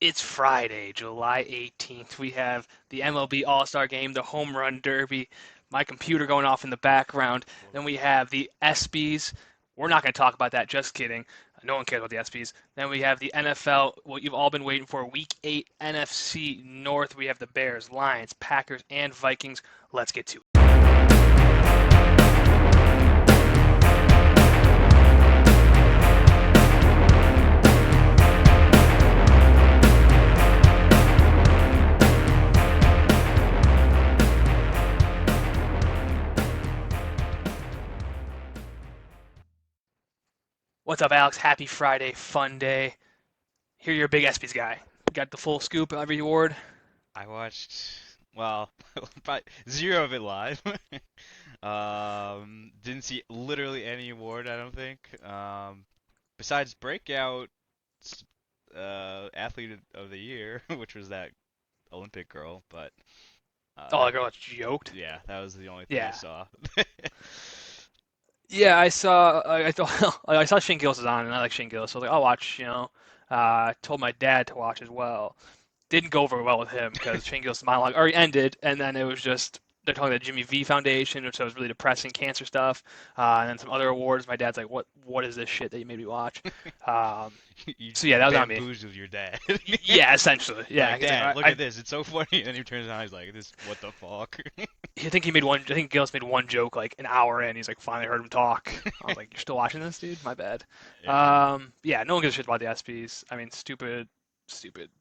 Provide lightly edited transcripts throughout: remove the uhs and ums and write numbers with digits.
It's Friday, July 18th. We have the MLB All Star Game, the Home Run Derby, my computer going off in the background. Then we have the ESPYs. We're not going to talk about that, just kidding. No one cares about the ESPYs. Then we have the NFL, what you've all been waiting for, Week 8 NFC North. We have the Bears, Lions, Packers, and Vikings. Let's get to it. What's up, Alex? Happy Friday, fun day. Here you're a big ESPYs guy. Got the full scoop of every award. I watched, well, probably zero of it live. Didn't see literally any award, I don't think. Besides breakout athlete of the year, which was that Olympic girl, but Oh, the girl that's joked. yeah, that was the only thing I Yeah. saw. Yeah, I saw. I thought I saw Shane Gillis was on, and I like Shane Gillis, so I was like, I'll watch. Told my dad to watch as well. Didn't go over well with him because Shane Gillis' monologue already ended, and then it was just they're talking about the Jimmy V Foundation, which was really depressing cancer stuff, and then some other awards. My dad's like, "What is this shit that you made me watch?" Um, You so yeah, that was on me. bamboozled your dad. Yeah, essentially. You're Yeah, like, he's like, Dad, look at this. It's so funny. And then he turns around, he's like, "This, what the fuck?" I think he made one. I think Gillis made one joke like an hour in. He's like, finally heard him talk. I was like, you're still watching this, dude? My bad. Yeah, Yeah, no one gives a shit about the ESPYS. I mean, stupid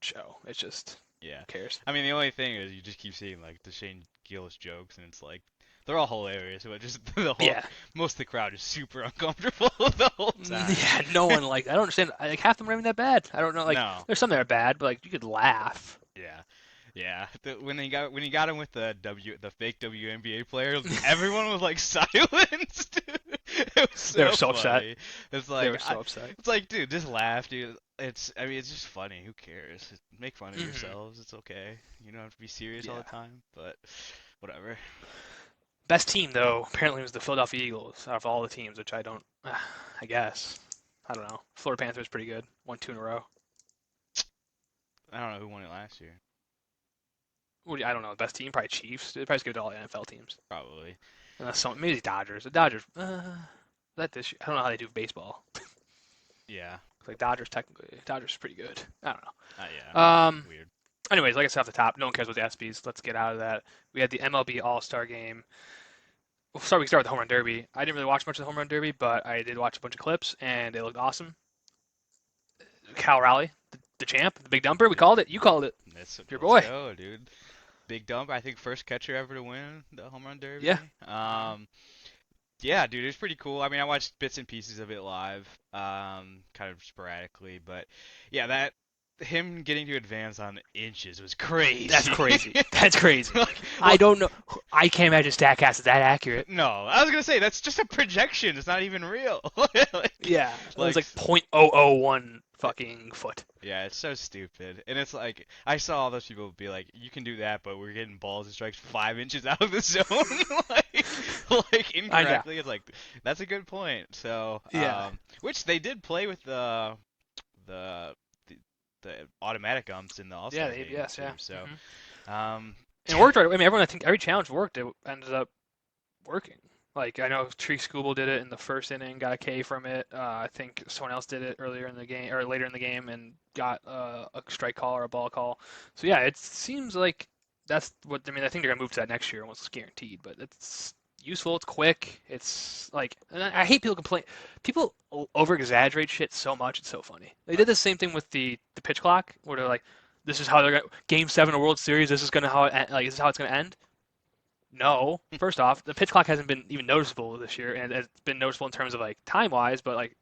show. It's just, yeah. who cares? I mean, the only thing is you just keep seeing like the Shane Gillis jokes, and it's like they're all hilarious, but just the whole Yeah. most of the crowd is super uncomfortable the whole time. Yeah, no one like. I don't understand. Like half of them are even that bad. I don't know. Like, No, there's some that are bad, but like you could laugh. yeah, yeah. When he got him with the fake WNBA player, everyone was like silenced. It was They were so so upset. funny. It's They like were so upset. it's like, dude, just laugh, dude. I mean, it's just funny. Who cares? Make fun of Hmm. yourselves. It's okay. You don't have to be serious all Yeah. the time, but whatever. Best team though apparently was the Philadelphia Eagles out of all the teams, which I don't. I guess. I don't know. Florida Panthers pretty good. Won two in a row. I don't know who won it last year. I don't know. Best team, probably Chiefs. They'd probably just give it to all the NFL teams. Probably. Unless maybe the Dodgers. The Dodgers. That this year. I don't know how they do baseball. Yeah. Like Dodgers, technically, Dodgers is pretty good. I don't Yeah. know. Weird. Anyways, like I said off the top, no one cares about the ESPYS. Let's get out of that. We had the MLB All Star Game. Sorry, we start with the Home Run Derby. I didn't really watch much of the Home Run Derby, but I did watch a bunch of clips, and they looked awesome. Cal Raleigh, the champ, the big dumper. We called it. You called it. Your Let's boy. go, dude. Big dump. I think first catcher ever to win the home run Yeah. derby. Hmm. Yeah, dude, it's pretty cool. I mean, I watched bits and pieces of it live, kind of sporadically, but yeah, that him getting to advance on inches was That's crazy. crazy. That's crazy. Like, I well, don't know. I can't imagine Statcast is that accurate. no, I was gonna say that's just a projection. It's not even real. like, Yeah, it was like like 0.001 fucking foot. Yeah, it's so stupid. And it's like I saw all those people be like, "You can do that, but we're getting balls and strikes 5 inches out of the zone," like I know. incorrectly. It's like that's a good point. So, Yeah. which they did play with the the, the automatic umps in the All Yeah, Star the game ABS, too. yeah. So, Hmm. um, And it worked right. I mean, everyone, I think every challenge worked. It ended up working. Like, I know Tree Scooble did it in the first inning, got a K from it. I think someone else did it earlier in the game, or later in the game, and got a strike call or a ball call. So, yeah, it seems like that's what, I mean, I think they're going to move to that next year, almost guaranteed, but it's useful, it's quick, it's like, and I hate people complain. People over exaggerate shit so much, it's so funny. They did the same thing with the pitch clock, where they're like, this is how they're going to, Game 7 of World Series, this is going to how it, like, this is how it's going to end. No. First off, the pitch clock hasn't been even noticeable this year, and it's been noticeable in terms of like time wise, but like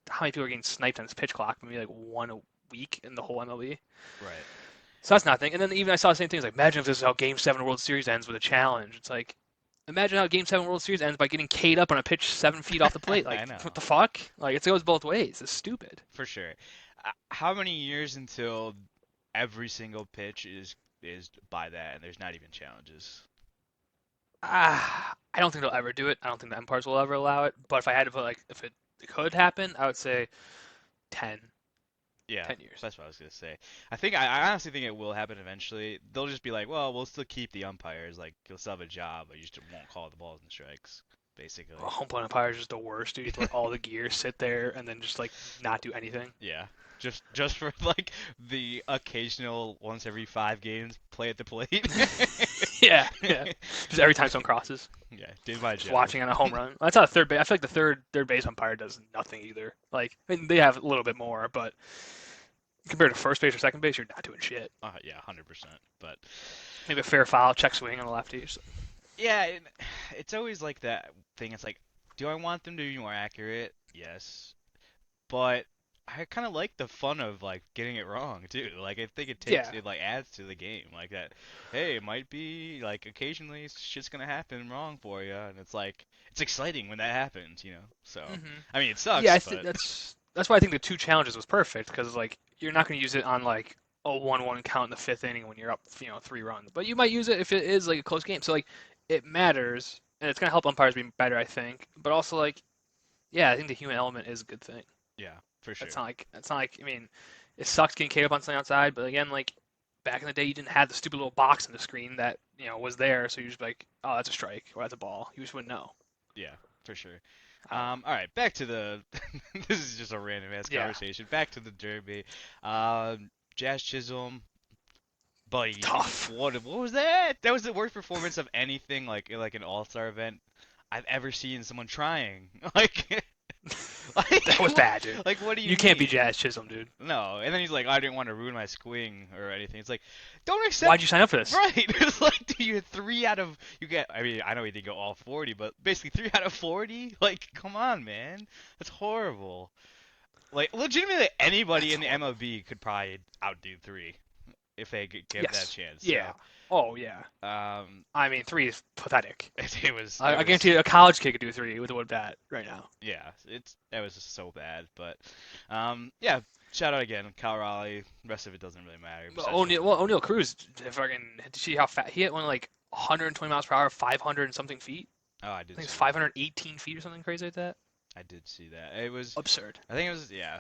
how many people are getting sniped on this pitch clock? Maybe like one a week in the whole MLB. right. So that's nothing. And then even I saw the same things like imagine if this is how Game 7 World Series ends with a challenge. It's like imagine how Game 7 World Series ends by getting K'd up on a pitch 7 feet off the plate. I Like know, what the fuck? Like it goes both ways. It's stupid. for sure. How many years until every single pitch is by that, and there's not even challenges? I don't think they'll ever do it. I don't think the umpires will ever allow it. But if I had to put like if it could happen, I would say 10. Yeah, 10 years. that's what I was gonna say. I honestly think it will happen eventually. They'll just be like, well, we'll still keep the umpires. Like, you'll still have a job, but you just won't call the balls and strikes, basically. Home plate umpire is just the worst, dude. You have to let all the gears sit there and then just like not do anything. Yeah, just for like the occasional once every 5 games play at the plate. Yeah, yeah. Just every time someone crosses, Yeah, did my just job. watching on a home run. That's not a third base. I feel like the third base umpire does nothing either. Like, I mean, they have a little bit more, but compared to first base or second base, you're not doing shit. Yeah, 100%. But Maybe a fair foul, check swing on the lefty. yeah, it's always like that thing. It's like, do I want them to be more accurate? Yes, but I kind of like the fun of like getting it wrong too. Like I think Yeah. it like adds to the game. Like that, hey, it might be like occasionally shit's gonna happen wrong for you, and it's like it's exciting when that happens, you know. So Hmm. I mean, it Yeah, sucks, I think but that's why I think the two challenges was perfect because like you're not going to use it on like a 1-1 count in the fifth inning when you're up, 3 runs, but you might use it if it is like a close game. So like it matters, and it's going to help umpires be better, I think. But also like, yeah, I think the human element is a good thing. yeah, for It's sure. not like I mean, it sucks getting K up on something outside, but again, like back in the day, you didn't have the stupid little box in the screen that was there, so you just be like, oh, that's a strike or that's a ball. You just wouldn't know. Yeah, for sure. I don't know. All right, back to the. This is just a random ass Yeah, conversation. Back to the Derby. Jazz Chisholm, buddy, tough. what was that? That was the worst performance of anything like an All Star event I've ever seen someone trying. Like, That was bad, dude. like what do you You can't be mean? Jazz Chisholm, dude. No, and then he's like, I didn't want to ruin my swing or anything. It's like, don't accept. Why'd you sign up for this? Right. It's like, do you 3 out of you get? I mean, I know he didn't go all 40, but basically 3 out of 40. Like, come on, man, that's horrible. Like, legitimately, anybody That's in the horrible. MLB could probably outdo 3 if they give that Yes. chance. Yeah. So, Oh yeah. um, I mean, 3 is pathetic. it I was guarantee you a college kid could do 3 with a wood bat right now. yeah, that was just so bad. But, yeah, shout out again, Cal Raleigh. The rest of it doesn't really matter But besides home run. O'Neal Cruz, fucking, did you see how fast he hit? One like 120 miles per hour, 500 and something feet. Oh, I I did think it's see that. 518 feet or something crazy like that. I did see that. It was. Absurd. I think it was. Yeah.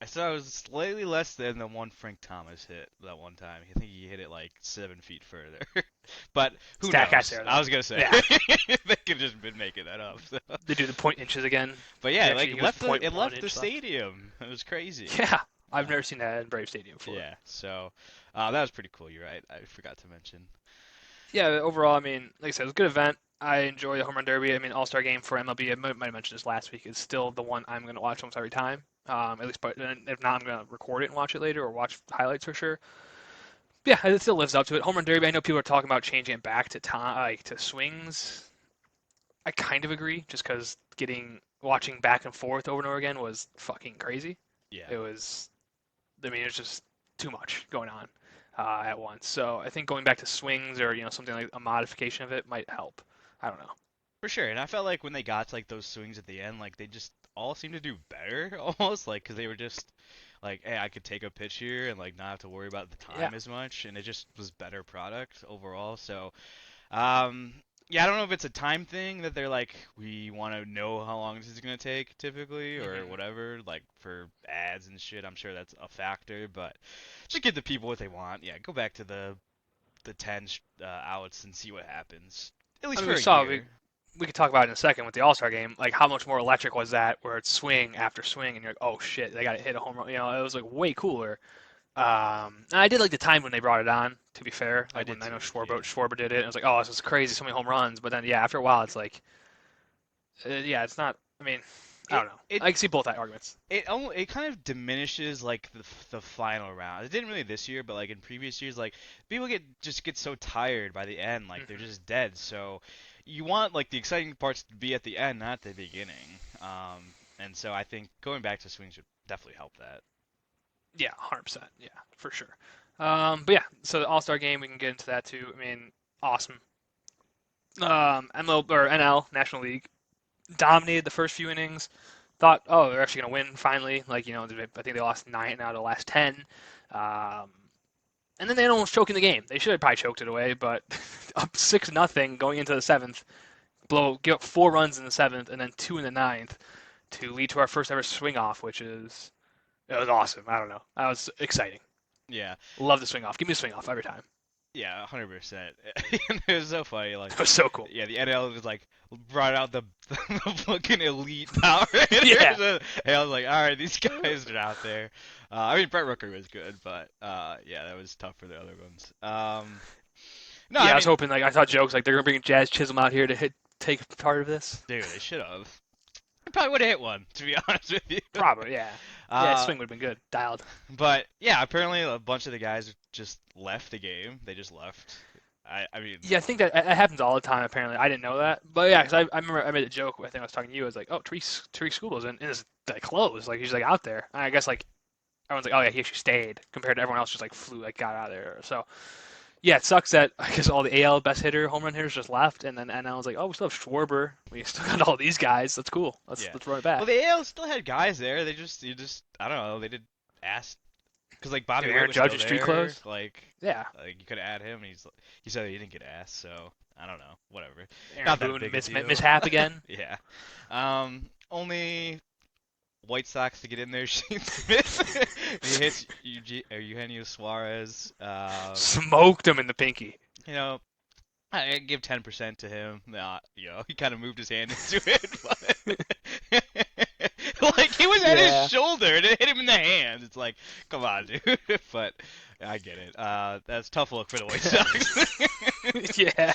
I saw it was slightly less than the one Frank Thomas hit that one time. I think he hit it like 7 feet further. But who Stat guys knows? there I though. was gonna say Yeah. they could just been making that up. So. They do the point inches again. But He yeah, actually like he was point it one left the inch left. stadium. It was crazy. Yeah. I've Uh, never seen that in Brave Stadium before. yeah. So that was pretty cool. You're right. I forgot to mention. Yeah, overall, I mean, like I said, it was a good event. I enjoy the home run derby. I mean, All Star Game for MLB. I might have mentioned this last week. Is still the one I'm going to watch almost every time. At least, but if not, I'm going to record it and watch it later, or watch highlights for sure. But yeah, it still lives up to it. Home run derby. I know people are talking about changing it back to time, like to swings. I kind of agree, just because watching back and forth over and over again was fucking crazy. Yeah. It was. I mean, it's just too much going on at once. So I think going back to swings or something like a modification of it might help. I don't know. For sure, and I felt like when they got to like those swings at the end, like they just all seemed to do better almost, like because they were just like, hey, I could take a pitch here and like not have to worry about the Yeah. time as much, and it just was better product overall. So, um, yeah, I don't know if it's a time thing that they're like, we want to know how long this is gonna take typically or Hmm. whatever, like for ads and shit. I'm sure that's a factor, but just give the people what they want. Yeah, go back to the 10 outs and see what happens. At I least mean, for a year. we could talk about it in a second with the All Star game. Like how much more electric was that? Where it's swing after swing, and you're like, oh shit, they got to hit a home run. It was like way cooler. And I did like the time when they brought it on. To be fair, I like did when I know too. Yeah. Schwarber did it, and I was like, oh, this is crazy, so many home runs. But then yeah, after a while, it's like, yeah, it's not. I mean, I It don't know. it I can see both arguments. it kind of diminishes like the final round. It didn't really this year, but like in previous years, like people get so tired by the end, like they're Hmm. just dead. So you want like the exciting parts to be at the end, not the beginning. And so I think going back to swings would definitely help that. Yeah, 100%. Yeah, for sure. But yeah, so the All Star game, we can get into that too. I mean, awesome. ML or NL National League dominated the first few innings. Thought, oh, they're actually gonna win finally. Like I think they lost 9 out of the last 10. Um, and then they almost choking the game. They should have probably choked it away, but up 6-0 going into the seventh. Give up 4 runs in the seventh, and then 2 in the ninth to lead to our first ever swing off, which is It was awesome. I don't know. That was exciting. Yeah, Love the swing off. Give me a swing off every time. yeah, 100%. It was so funny. Like, It was so cool. yeah, the NL was like brought out the fucking elite power Yeah. hitters, and I was like, all right, these guys are out there. I mean, Brett Rooker was good, but yeah, that was tough for the other ones. No, I Yeah, I was mean, hoping like I thought jokes like they're gonna bring Jazz Chisholm out here to take part of this. dude, they should have. I probably would have hit one, to be honest with you. Probably, yeah. Yeah, Uh, swing would have been good. Dialed. but yeah, apparently a bunch of the guys just left the game. They just left. I mean, Yeah, I think that it happens all the time. Apparently, I didn't know that, but yeah, because I remember I made a joke. I think I was talking to you. I was like, "Oh, Tariq School's in his like clothes. Like he's like out there." And I guess like everyone's like, "Oh yeah, he actually stayed," compared to everyone else just like flew like got out of there. So yeah, it sucks that I guess all the AL best hitter, home run hitters just left, and then NL was like, "Oh, we still have Schwarber. We still got all these guys. That's cool. Let's yeah. let's run it Well, back." the AL still had guys there. You just, I don't know. They did ask because like Bobby Did Witt Aaron was Judge still in street there. clothes? Yeah. Like you could add him. He said he didn't get asked, so I don't know. Whatever. Aaron Not that Boone big a deal. mishap again. Yeah. Only White Sox to get in there. Shane Smith. He hits Eugenio Suarez. Smoked him in the pinky. You know, I give 10% to him. He kind of moved his hand into it, but like he was at his Yeah. shoulder and it hit him in the hand. It's like, come on, dude. But I get it. That's a tough look for the White Sox. Yeah,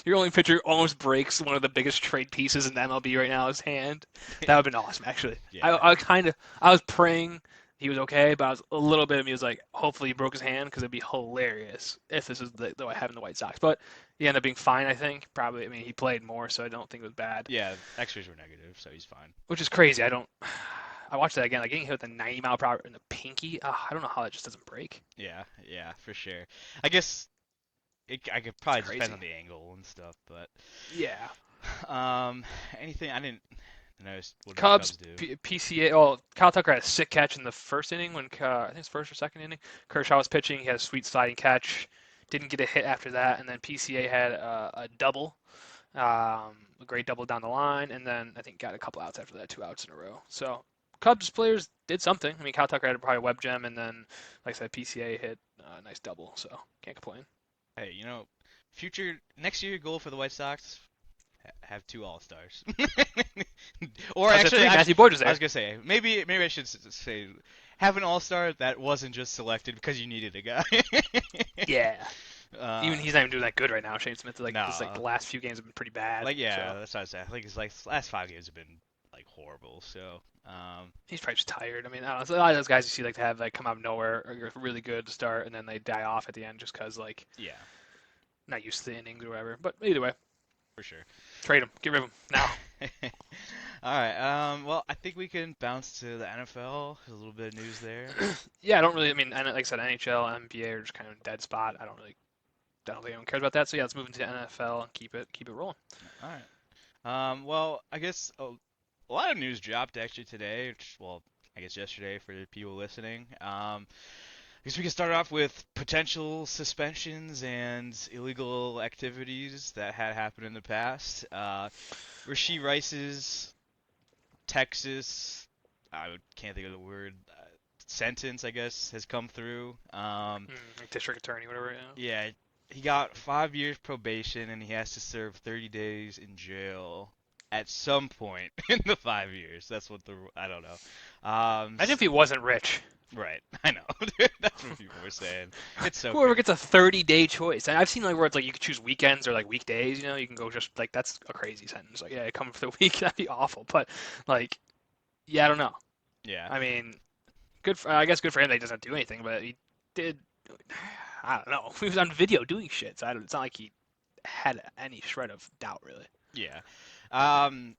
your only pitcher almost breaks one of the biggest trade pieces in the MLB right now, his hand. That would have been awesome, actually. Yeah, I was praying he was okay, but I was a little bit of me was like, hopefully he broke his hand because it'd be hilarious if this is the way having the White Sox. But he ended up being fine, I think. Probably, I mean, he played more, so I don't think it was bad. yeah. X-rays were negative, so he's fine. Which is crazy. I don't. I watched that again, like getting hit with a 90-mile-per-hour in the pinky. I don't know how that just doesn't break. Yeah, yeah, for sure. I guess I could It's probably depend on crazy. the angle and stuff, but Yeah. um, anything I didn't notice. What did the Cubs Cubs do? PCA. Oh, Kyle Tucker had a sick catch in the first inning when I think it's first or second inning. Kershaw was pitching. He had a sweet sliding catch. Didn't get a hit after that, and then PCA had a double, a great double down the line, and then I think got a couple outs after that, 2 outs in a row. So Cubs players did something. I mean, Kyle Tucker had probably a web gem, and then like I said, PCA hit a nice double. So can't complain. Hey, future next year goal for the White Sox, have two All Stars. Or I said three. actually, Matthew Boyd was I there. was gonna say maybe I should say have an All Star that wasn't just selected because you needed a guy. Yeah. Even uh, he's not even doing that good right now. Shane Smith, like this, like no, the last few games have been pretty bad. like yeah, So that's what I said. I think his like last 5 games have been like horrible. So he's probably just tired. I mean, I don't know. So a lot of those guys you see like to have like come out of nowhere or you're really good to start and then they die off at the end just because like yeah, not used to the innings or whatever. But either way, for sure. trade him, get rid of him now. All right. Well, I think we can bounce to the NFL. There's a little bit of news there. Yeah, I don't really. I mean, like I said, NHL, NBA are just kind of a dead spot. I don't think anyone cares about that. So yeah, let's move into the NFL and keep it rolling. All right. Well, I guess a lot of news dropped actually today. Well, I guess yesterday for the people listening. I guess we can start off with potential suspensions and illegal activities that had happened in the past. Rashee Rice's Texas, I can't think of the word, sentence, I guess, has come through. Like district attorney, whatever. Yeah, he got 5 years probation and he has to serve 30 days in jail at some point in the 5 years. That's what I don't know. Imagine if he wasn't rich. Right, I know. That's what people were saying. It's so Whoever crazy. gets a 30-day choice. And I've seen like where it's like you could choose weekends or like weekdays. You can go just like that's a crazy sentence. Like yeah, come for the week. That'd be awful. But like yeah, I don't know. Yeah, I mean, I guess good for him that he doesn't do anything, but he did. I don't know. He was on video doing shit, so it's not like he had any shred of doubt, really. yeah. Um,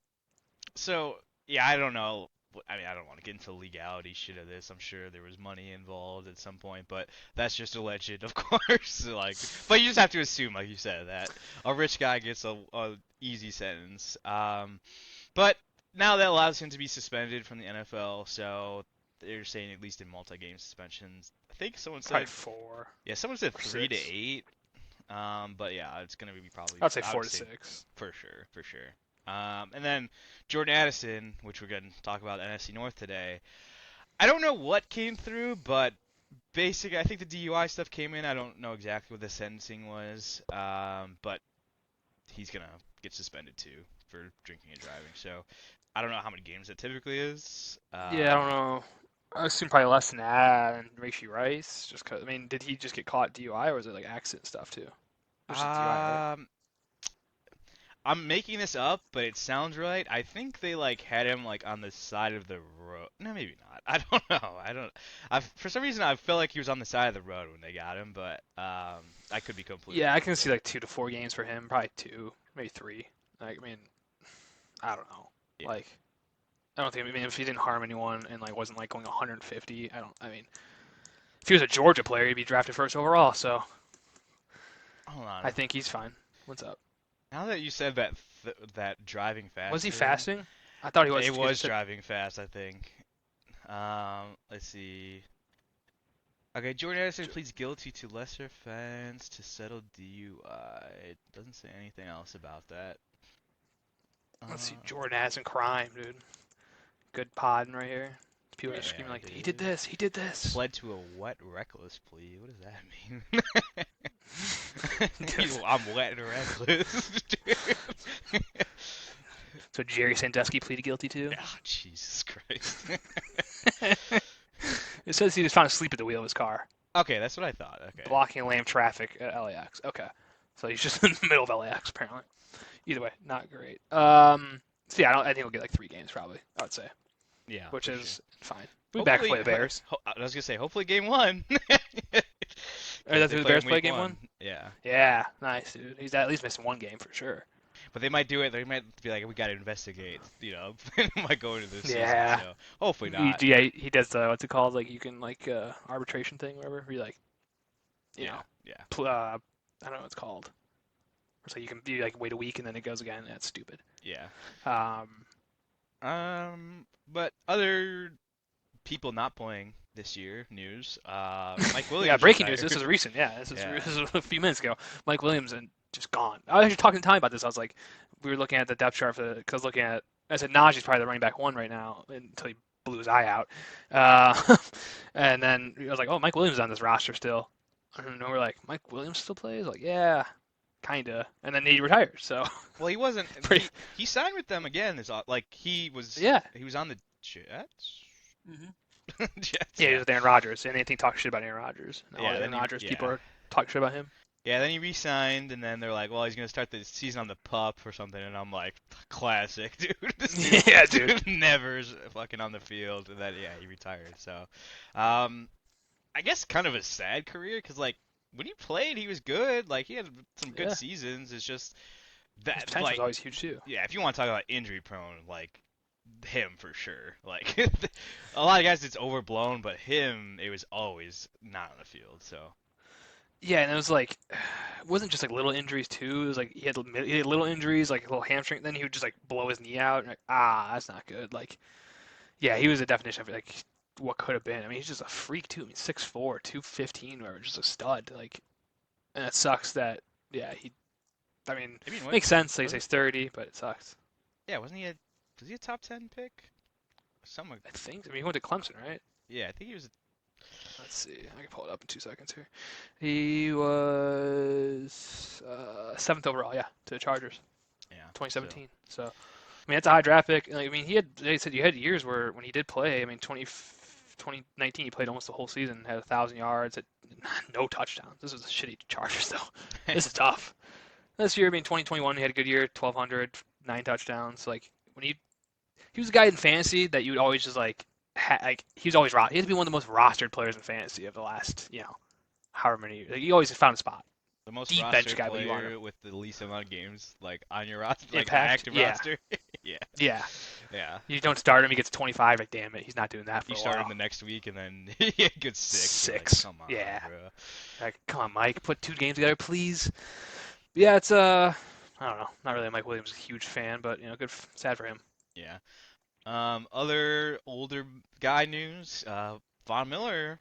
so yeah, I don't know. I mean, I don't want to get into legality shit of this. I'm sure there was money involved at some point, but that's just alleged, of course. Like, but you just have to assume, like you said, that a rich guy gets a easy sentence. But now that allows him to be suspended from the NFL, so they're saying at least in multi-game suspensions. I think someone Probably said, 4 yeah, someone said or 3 to 6. 8. But yeah, it's gonna be probably, I'd say I four would to say six. for sure, for sure. And then Jordan Addison, which we're going to talk about NFC North today. I don't know what came through, but basically, I think the DUI stuff came in. I don't know exactly what the sentencing was, but he's gonna get suspended too for drinking and driving. So I don't know how many games it typically is. Yeah, I don't know. I assume probably less than that. And Rashi Rice, just 'cause, I mean, did he just get caught DUI or was it like accident stuff too? It was just DUI, right? Um, I'm making this up, but it sounds right. I think they like had him like on the side of the road. No, maybe not. I don't know. I don't. I For some reason I felt like he was on the side of the road when they got him, but I could be completely Yeah, I wrong can see there. like 2 to 4 games for him, probably two, maybe three. Like, I mean, I don't know. Yeah. Like, I don't think. I mean, if he didn't harm anyone and like wasn't like going 150, I don't. I mean, if he was a Georgia player, he'd be drafted first overall. So Hold on. I think he's fine. What's up? Now that you said that that driving Was fast he thing, fasting? I thought he was it just because you was said. driving fast. I think. Let's see. Okay, Jordan Addison pleads guilty to lesser offense to settle DUI. It doesn't say anything else about that. Let's see, Uh, Jordan Addison crime, dude. Good podding right here. People are screaming yeah, like, he did dude. this, he did this. Pled to a wet, reckless plea. What does that mean? I'm wet and reckless, dude. So Jerry Sandusky pleaded guilty to. Oh, Jesus Christ. It says he was found asleep at the wheel of his car, Okay, that's what I thought. Okay. blocking lane traffic at LAX. Okay, so he's just in the middle of LAX apparently. Either way, not great. So yeah, I think he'll get like 3 games probably. I would say, Yeah, which for sure. is fine. We'll be back to play Hopefully, the Bears. I was gonna say, hopefully game one. Or Because that's they who the play Bears in play week game one. one. Yeah. Yeah, nice dude. He's at least missing 1 game for sure. But they might do it. They might be like, we got to investigate. Might go into this season. Yeah, So hopefully he, not. yeah, he does the what's it called? Like you can like arbitration thing, whatever. Where you like you Yeah. know, Yeah. I don't know what it's called. So you like wait a week and then it goes again. That's stupid. Yeah. Um, But other people not playing this year. News. Mike yeah, Williams breaking news. This retired. is recent. Yeah, this is Yeah. this is a few minutes ago. Mike Williams and just gone. I was actually talking to Tommy about this. I was like, we were looking at the depth chart for because looking at. I said Najee's probably the running back one right now until he blew his eye out. And then I was like, oh, Mike Williams is on this roster still. And we're like, Mike Williams still plays? Like, yeah, kinda. And then he retires. So Well, he wasn't. pretty. He signed with them again. Like Yeah. he was on the Jets. Hmm. Jets. Yeah, he Yeah. was with Aaron Rodgers, and anything talk shit about Aaron Rodgers. And all Yeah. the Then Aaron he. Rodgers people Yeah. are talking shit about him. Yeah, then he re-signed, and then they're like, "Well, he's gonna start the season on the pup or something," and I'm like, "Classic, dude. Yeah, This dude. dude never is fucking on the field." And then yeah, he retired. So, um, I guess kind of a sad career because like when he played, he was good. Like he had some good Yeah, seasons. It's just his that potential is like always huge too. yeah, if you want to talk about injury prone, like him for sure. Like a lot of guys, it's overblown, but him, it was always not on the field. So Yeah, and it was like, it wasn't just like little injuries too. It was like he had little injuries, like a little hamstring. Then he would just like blow his knee out, and like, that's not good. Like, yeah, he was a definition of like what could have been. I mean, he's just a freak too. I mean, 6'4", 215, whatever, just a stud. Like, and it sucks that yeah he. I mean, I mean, what makes sense. Like, was it? he's 30, but it sucks. Yeah, wasn't he a was he a top 10 pick? Someone. I think. I mean, he went to Clemson, right? Yeah, I think he was. Let's see. I can pull it up in 2 seconds here. He was seventh overall, yeah, to the Chargers, Yeah. So 2017. So, I mean, that's a high draft pick. Like, I mean, they said you had years where when he did play, I mean, 2019, he played almost the whole season, had 1,000 yards, had no touchdowns. This was a shitty Chargers, though. This is tough. This year, I mean, 2021, he had a good year, 1,200, 9 touchdowns. Like, when he was a guy in fantasy that you would always just like he was always he had to be one of the most rostered players in fantasy of the last however many years. Like, he always found a spot. the most The bench rostered guy, but you want him. player with the least amount of games like on your roster, like Impact, active yeah, roster. Yeah. yeah. Yeah. You don't start him, he gets 25. Like, damn it, he's not doing that for You a start him while. the next week and then he had a good six. You're like, Six, come on, yeah. bro. Like, come on, Mike, put 2 games together, please. Yeah, it's I don't know, not really a Mike Williams huge fan, but good, sad for him. Yeah. Other older guy news. Von Miller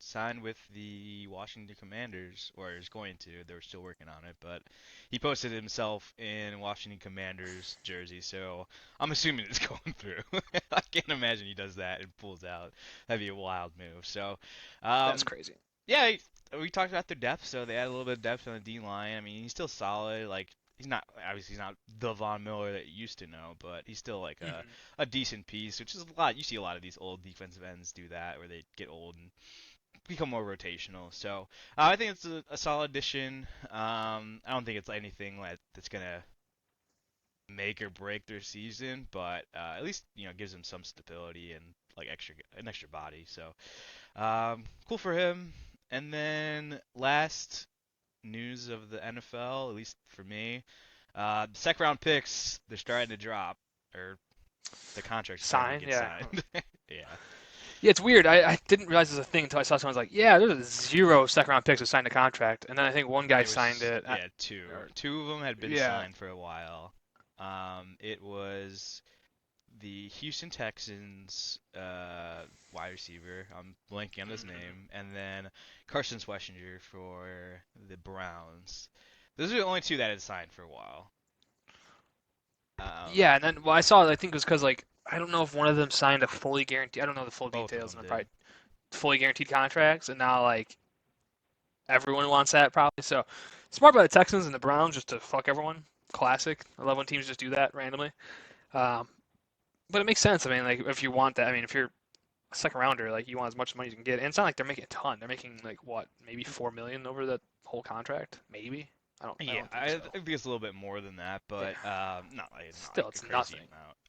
signed with the Washington Commanders, or is going to. They're still working on it, but he posted himself in Washington Commanders jersey, so I'm assuming it's going through. I can't imagine he does that and pulls out. That'd be a wild move. So, That's um, crazy. yeah, we talked about their depth, so they add a little bit of depth on the D line. I mean, he's still solid. Like he's not obviously he's not the Von Miller that you used to know, but he's still like Hmm. a decent piece, which is a lot. You see a lot of these old defensive ends do that, where they get old and become more rotational. So I think it's a solid addition. I don't think it's anything that's gonna make or break their season, but at least gives them some stability and like an extra body. So cool for him. And then last news of the NFL, at least for me, second round picks they're starting to drop, or the contract's starting to Sign, get yeah. signed. Yeah. Yeah, it's weird. I didn't realize it was a thing until I saw someone's like, yeah, there's zero second round picks who signed a contract, and then I think one guy There signed was it. two. Or, Two of them had been yeah. signed for a while. It was the Houston Texans wide receiver. I'm blanking on his Hmm. name, and then Carson Schwarzenegger for the Browns. Those are the only two that had signed for a while. Um, Yeah, and then well, I saw. I think it was because like I don't know if one of them signed a fully guaranteed. I don't know the full Both of details, them and they're did. probably fully guaranteed contracts, and now like everyone wants that probably. So smart by the Texans and the Browns just to fuck everyone. Classic. I love when teams just do that randomly. Um, but it makes sense. I mean, like if you want that, I mean, if you're a second rounder, like you want as much money as you can get. And it's not like they're making a ton. They're making like what, maybe 4 million over the whole contract, maybe. I Yeah, don't think I so. think it's a little bit more than that, Yeah. but not Still, like a it's crazy nothing.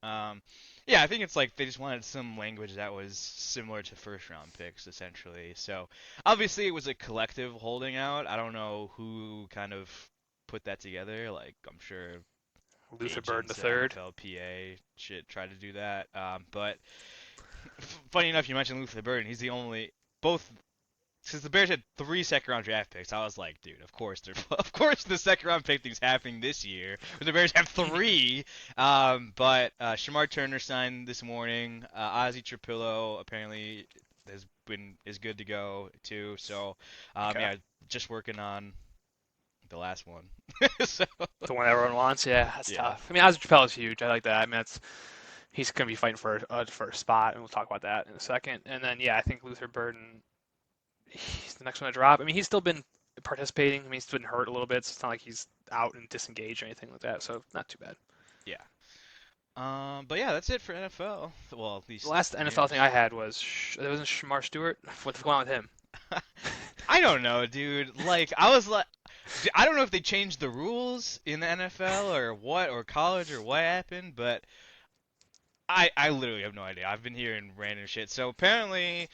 amount. Yeah, I think it's like they just wanted some language that was similar to first round picks, essentially. So obviously it was a collective holding out. I don't know who kind of put that together. Like I'm sure Luther Burden the agents, third. NFLPA shit try to do that. But funny enough, you mentioned Luther Burden. He's the only both since the Bears had three second round draft picks, I was like, dude, of course of course the second round pick thing's happening this year. But the Bears have Hmm. three. But Shamar Turner signed this morning. Ozzie Trapillo apparently is good to go too. So Okay. yeah, just working on the last one. So The one everyone wants. Yeah, that's yeah. tough. I mean, Ozzy Chappelle is huge. I like that. I mean, that's he's gonna be fighting for a spot, and we'll talk about that in a second. And then yeah, I think Luther Burden, he's the next one to drop. I mean, he's still been participating. I mean, he's been hurt a little bit, so it's not like he's out and disengaged or anything like that. So not too bad. Yeah. But yeah, that's it for NFL. Well, at The least last NFL thing news. I had was it wasn't Shamar Stewart. What's going on with him? I don't know, dude. Like, I was like, I don't know if they changed the rules in the NFL or what, or college or what happened, but I literally have no idea. I've been hearing random shit. So apparently,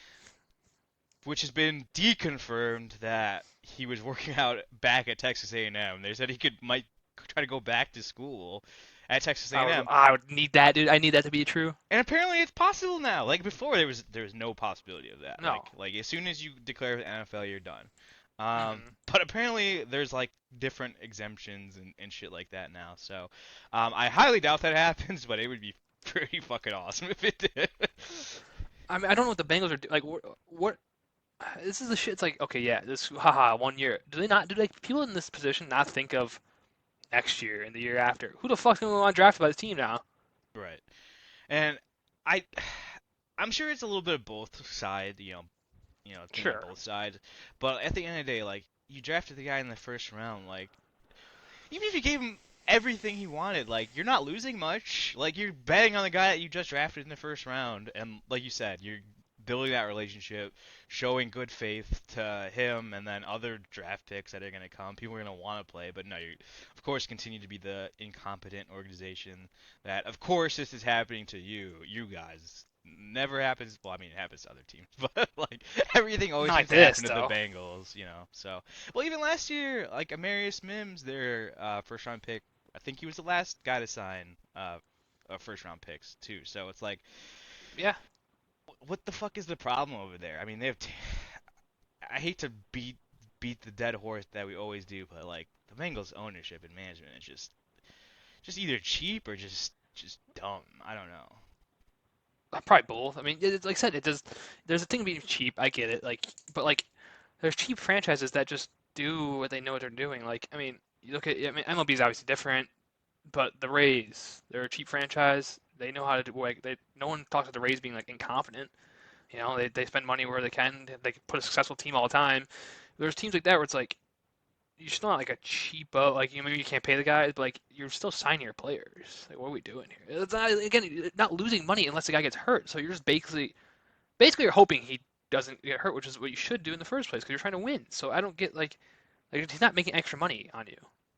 which has been deconfirmed that he was working out back at Texas A&M. They said he might try to go back to school at Texas A&M. I would need that, dude. I need that to be true. And apparently it's possible now. Like before, there was no possibility of that. No. Like as soon as you declare the NFL, you're done. Hmm. But apparently there's like different exemptions and shit like that now. So I highly doubt that happens, but it would be pretty fucking awesome if it did. I mean, I don't know what the Bengals are doing. Like, what? This is the shit. It's like, okay, yeah, this haha 1 year. Do they not? Do like people in this position not think of next year and the year after? Who the fuck's gonna want drafted by this team now? Right. And I I'm sure it's a little bit of both sides, thinking of Sure. both sides. But at the end of the day, like you drafted the guy in the first round, like even if you gave him everything he wanted, like you're not losing much. Like you're betting on the guy that you just drafted in the first round, and like you said, you're building that relationship, showing good faith to him, and then other draft picks that are going to come. People are going to want to play, but no, you of course continue to be the incompetent organization that, of course, this is happening to you guys. Never happens. Well, I mean, it happens to other teams, but like everything always Not like seems to this happen to the though. Bengals. So well, even last year, like Amarius Mims, their first round pick, I think he was the last guy to sign first round picks too. So it's like, Yeah. what the fuck is the problem over there? I mean, they have. I hate to beat the dead horse that we always do, but like the Bengals ownership and management is just either cheap or just dumb. I don't know. Probably both. I mean, it's, like I said, it does. There's a thing being cheap. I get it. Like, but like, there's cheap franchises that just do what they know what they're doing. Like, I mean, you look at. I mean, MLB is obviously different, but the Rays, they're a cheap franchise. They know how to do. Like, no one talks about the Rays being like incompetent. They spend money where they can. They put a successful team all the time. There's teams like that where it's like you're still not like a cheapo. Like maybe you can't pay the guys, but like you're still signing your players. Like what are we doing here? It's not again not losing money unless the guy gets hurt. So you're just basically you're hoping he doesn't get hurt, which is what you should do in the first place because you're trying to win. So I don't get like he's not making extra money on you.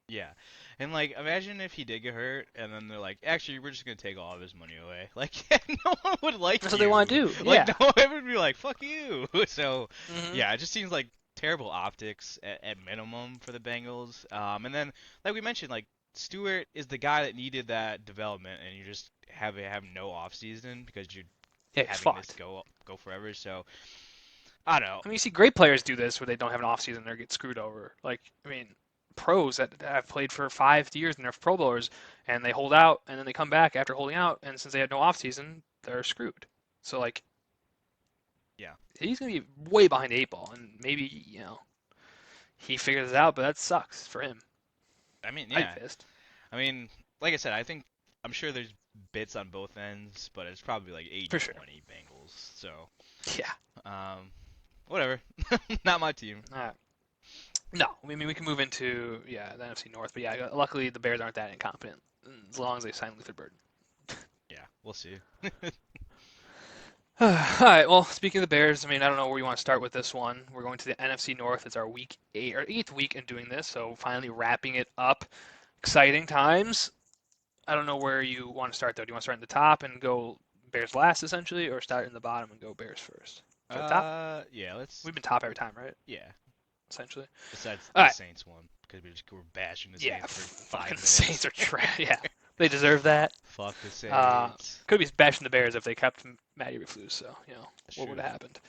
Yeah. And like imagine if he did get hurt and then they're like, actually we're just gonna take all of his money away. Like no one would like That's what they want you. to do. Like Yeah. no one would be like, fuck you. So Hmm. yeah, it just seems like terrible optics at minimum for the Bengals. And then like we mentioned, like Stewart is the guy that needed that development and you just have no off season because you're Yeah, he's having this fucked. go forever. So I don't know. I mean, you see great players do this where they don't have an off season or get screwed over. Like, I mean, pros that have played for 5 years and they're Pro Bowlers and they hold out and then they come back after holding out and since they had no off season, they're screwed. So like, Yeah. he's gonna be way behind the eight ball and maybe he figures it out, but that sucks for him. I mean, I'd yeah. be pissed I mean, like I said, I'm sure there's bits on both ends, but it's probably like for sure. 80-20 Bengals. So, Yeah. um, whatever. Not my team. No, I mean we can move into the NFC North, but yeah, luckily the Bears aren't that incompetent as long as they sign Luther Burden. Yeah, we'll see. All right. Well, speaking of the Bears, I mean, I don't know where you want to start with this one. We're going to the NFC North. It's our week eight or eighth week in doing this, so finally wrapping it up. Exciting times. I don't know where you want to start though. Do you want to start in the top and go Bears last, essentially, or start in the bottom and go Bears first? For the top, Yeah, let's. we've been top every time, right? Yeah, Essentially. besides All the right. Saints one, because we were bashing the Yeah. Saints for Fucking 5 minutes. Saints are trash. Yeah. They deserve that. Fuck the Uh, Saints. could be bashing the Bears if they kept Matty Eberflus. So That's what would true. have happened?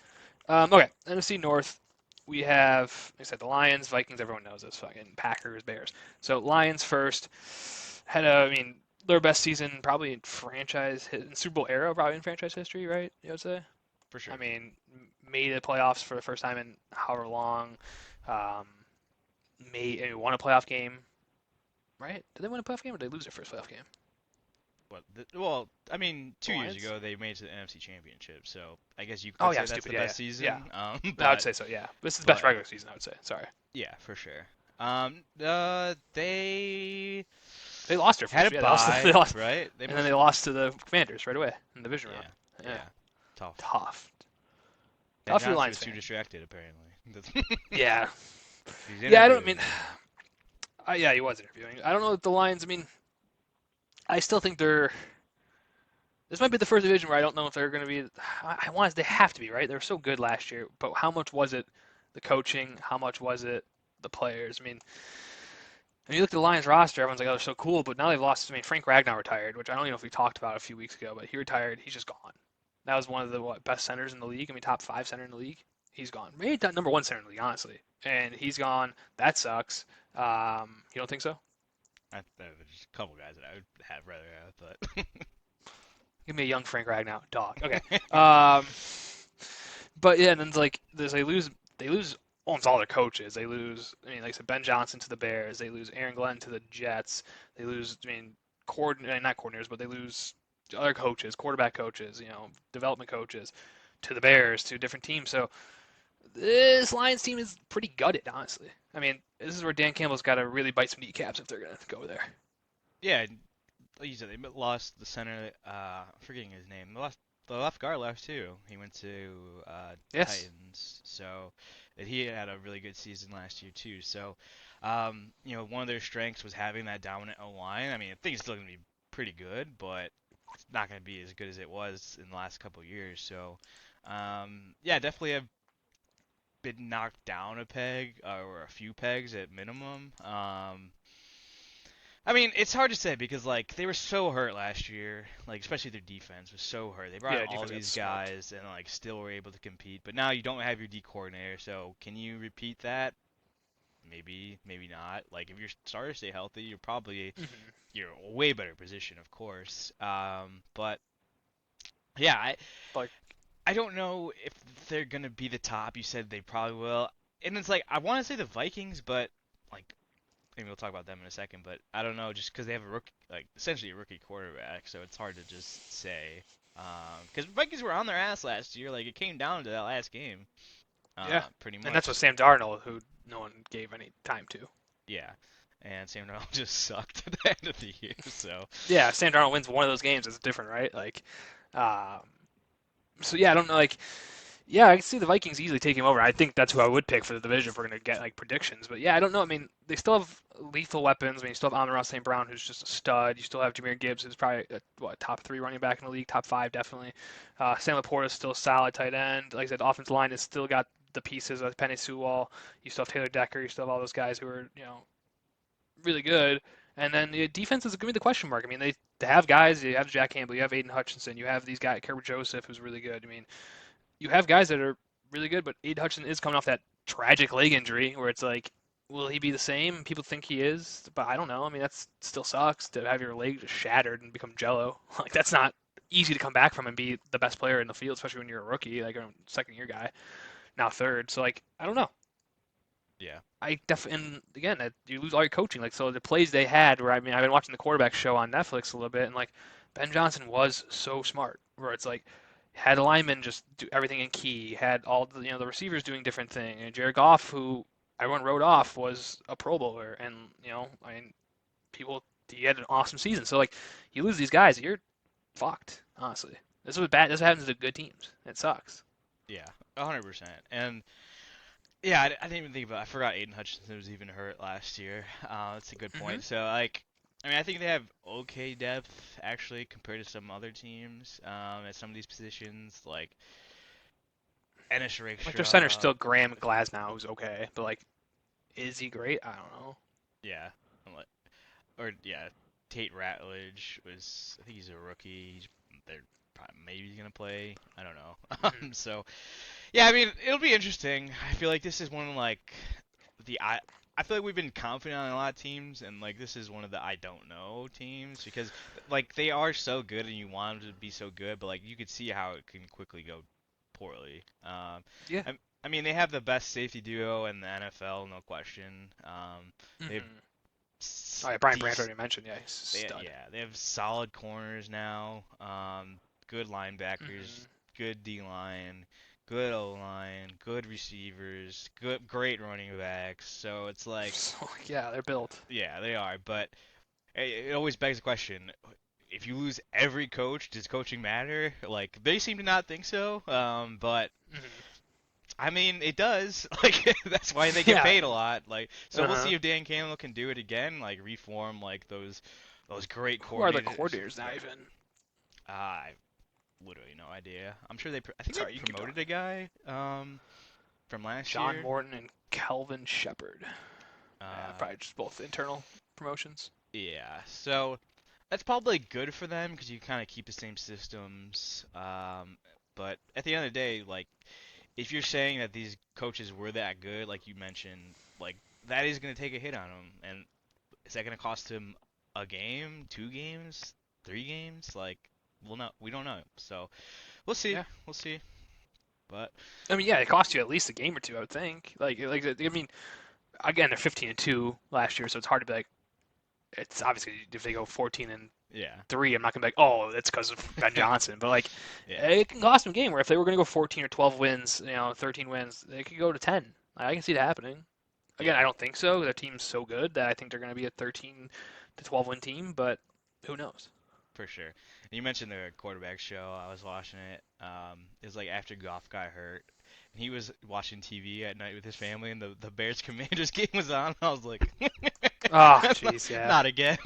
Okay, NFC North. We have, like I said, the Lions, Vikings. Everyone knows this. Fucking Packers, Bears. So Lions first. I mean, their best season probably in in Super Bowl era, probably in franchise history, right? You would say. For I sure. mean, made the playoffs for the first time in however long. Um, won a playoff game, right? Did they win a playoff game or did they lose their first playoff game? Well, I mean, The 2 years Lions? ago they made it to the NFC Championship, so I guess you Oh could yeah, say I'm that's stupid. the Yeah, best yeah. season. I would But say so. Yeah, this is the best but regular season. I would say. Sorry. yeah, for sure. They They lost their had first. a Yeah, they lost. They bye, lost, right? They and then must. they lost to the Commanders right away in the division round. Yeah, Yeah, yeah. Tough. tough. Ben Tough for you, Johnson Lions was too fan. distracted, apparently. Yeah, He's yeah. I don't interviewing mean. now. Yeah, he was interviewing. I don't know if the Lions. I mean, I still think they're. This might be the first division where I don't know if they're going to be. I want. They have to be right. They were so good last year, but how much was it the coaching? How much was it the players? I mean, when you look at the Lions roster, everyone's like, "Oh, they're so cool," but now they've lost. I mean, Frank Ragnow retired, which I don't even know if we talked about a few weeks ago, but he retired. He's just gone. That was one of the best centers in the league. I mean, top five center in the league. He's gone. Maybe top number one center in the league, honestly. And he's gone. That sucks. You don't think so? There's a couple guys that I would have rather have, but Give me a young Frank Ragnow, dog. Okay. Um, but yeah, and then like they lose almost all their coaches. They lose. I mean, like I said, Ben Johnson to the Bears. They lose Aaron Glenn to the Jets. They lose. I mean, not coordinators, but they lose other coaches, quarterback coaches, development coaches, to the Bears, to different teams. So this Lions team is pretty gutted, honestly. I mean, this is where Dan Campbell's got to really bite some kneecaps if they're gonna go there. yeah, like you said, they lost the center. I'm forgetting his name. The left guard left too. He went to the Yes. Titans, so and he had a really good season last year too. So, one of their strengths was having that dominant O line. I mean, I think it's still gonna be pretty good, but it's not gonna be as good as it was in the last couple of years. So, yeah, definitely have been knocked down a peg or a few pegs at minimum. I mean, it's hard to say because like they were so hurt last year, like especially their defense was so hurt. They brought in Yeah, all defense got these smoked. guys and like still were able to compete. But now you don't have your D coordinator, so can you repeat that? Maybe, maybe not. Like if your starters stay healthy, Hmm. you're a way better position, of course. But Yeah, Like, I don't know if they're gonna be the top. You said they probably will, and it's like I want to say the Vikings, but like maybe we'll talk about them in a second. But I don't know, just because they have a rookie, like essentially a rookie quarterback, so it's hard to just say. Because Vikings were on their ass last year. Like it came down to that last game, yeah. pretty And that's much. with Sam Darnold, who no one gave any time to. Yeah, and Sam Darnold just sucked at the end of the year. So Yeah, Sam Darnold wins one of those games. It's different, right? Like, um, so yeah, I don't know. Like, yeah, I can see the Vikings easily taking him over. I think that's who I would pick for the division if we're going to get like predictions. But yeah, I don't know. I mean, they still have lethal weapons. I mean, you still have Amon-Ra St. Brown, who's just a stud. You still have Jahmyr Gibbs, who's probably top 3 running back in the league, top 5 definitely. Sam Laporta is still a solid tight end. Like I said, offensive line has still got the pieces of Penny Sewell. You still have Taylor Decker. You still have all those guys who are really good. And then the defense is going to be the question mark. I mean, they have guys. You have Jack Campbell. You have Aiden Hutchinson. You have these guys, Kerber Joseph, who's really good. I mean, you have guys that are really good, but Aiden Hutchinson is coming off that tragic leg injury where it's like, will he be the same? People think he is, but I don't know. I mean, that still sucks to have your leg just shattered and become jello. Like, that's not easy to come back from and be the best player in the field, especially when you're a rookie, like a second year guy, now third. So, like, I don't know. yeah, I definitely, and again, you lose all your coaching. Like, so the plays they had, where I mean, I've been watching the quarterback show on Netflix a little bit, and like Ben Johnson was so smart, where it's like had a lineman just do everything in key, had all the the receivers doing different things, and Jared Goff, who everyone wrote off, was a Pro Bowler, and I mean, people he had an awesome season. So like, you lose these guys, you're fucked. Honestly, this is what bad. This happens to good teams. It sucks. yeah, 100%. And yeah, I didn't even think about. I forgot Aiden Hutchinson was even hurt last year. That's a good Hmm. point. So like, I mean, I think they have okay depth actually compared to some other teams at some of these positions, like Ennis Like their center's Rakestraw. still Graham Glasnow, who's okay, but like, is he great? I don't know. Yeah, or yeah, Tate Ratledge was. I think he's a rookie. They're probably, maybe he's gonna play. I don't know. Hmm. So yeah, I mean, it'll be interesting. I feel like this is one of like the I feel like we've been confident on a lot of teams, and like this is one of the I don't know teams because like they are so good, and you want them to be so good, but like you could see how it can quickly go poorly. Yeah. I mean, they have the best safety duo in the NFL, no question. They have Hmm. Oh yeah, Brian Branch decent, already mentioned. Yeah, he's a stud. yeah, they have solid corners now. Good linebackers, Hmm. good D line, good O line, good receivers, great running backs. So it's like, So yeah, they're built. yeah, they are. But it always begs the question: if you lose every coach, does coaching matter? Like they seem to not think so. But Hmm. I mean, it does. Like that's why they get Yeah. paid a lot. Like so, we'll Uh-huh. see if Dan Campbell can do it again. Like reform like those great Who are the coordinators. coordinators now? Even I literally no idea. I'm sure I think they sorry, you can keep promoted talking. a guy from last John year. Morton and Kelvin Shepard. Uh, Probably just both internal promotions. yeah. So that's probably good for them because you kind of keep the same systems. But at the end of the day, like if you're saying that these coaches were that good, like you mentioned, like that is going to take a hit on them, and is that going to cost him a game, 2 games, 3 games? Like, we don't know. So we'll see, Yeah. we'll see. But I mean, yeah, it cost you at least a game or two, I would think. Like I mean, again, they're 15-2 last year, so it's hard to be like. It's obviously if they go 14 and yeah, 3, I'm not gonna be like, oh, it's because of Ben Johnson. But like, yeah, it can cost them a game. Where if they were gonna go 14 or 12 wins, 13 wins, they could go to 10. I can see that happening. Again, I yeah, don't think so. Their team's so good that I think they're gonna be a 13 to 12 win team. But who knows? for sure. And you mentioned the quarterback show. I was watching it. It was like after Goff got hurt, and he was watching TV at night with his family, and the Bears Commanders game was on. I was like, Oh, jeez, yeah. not again.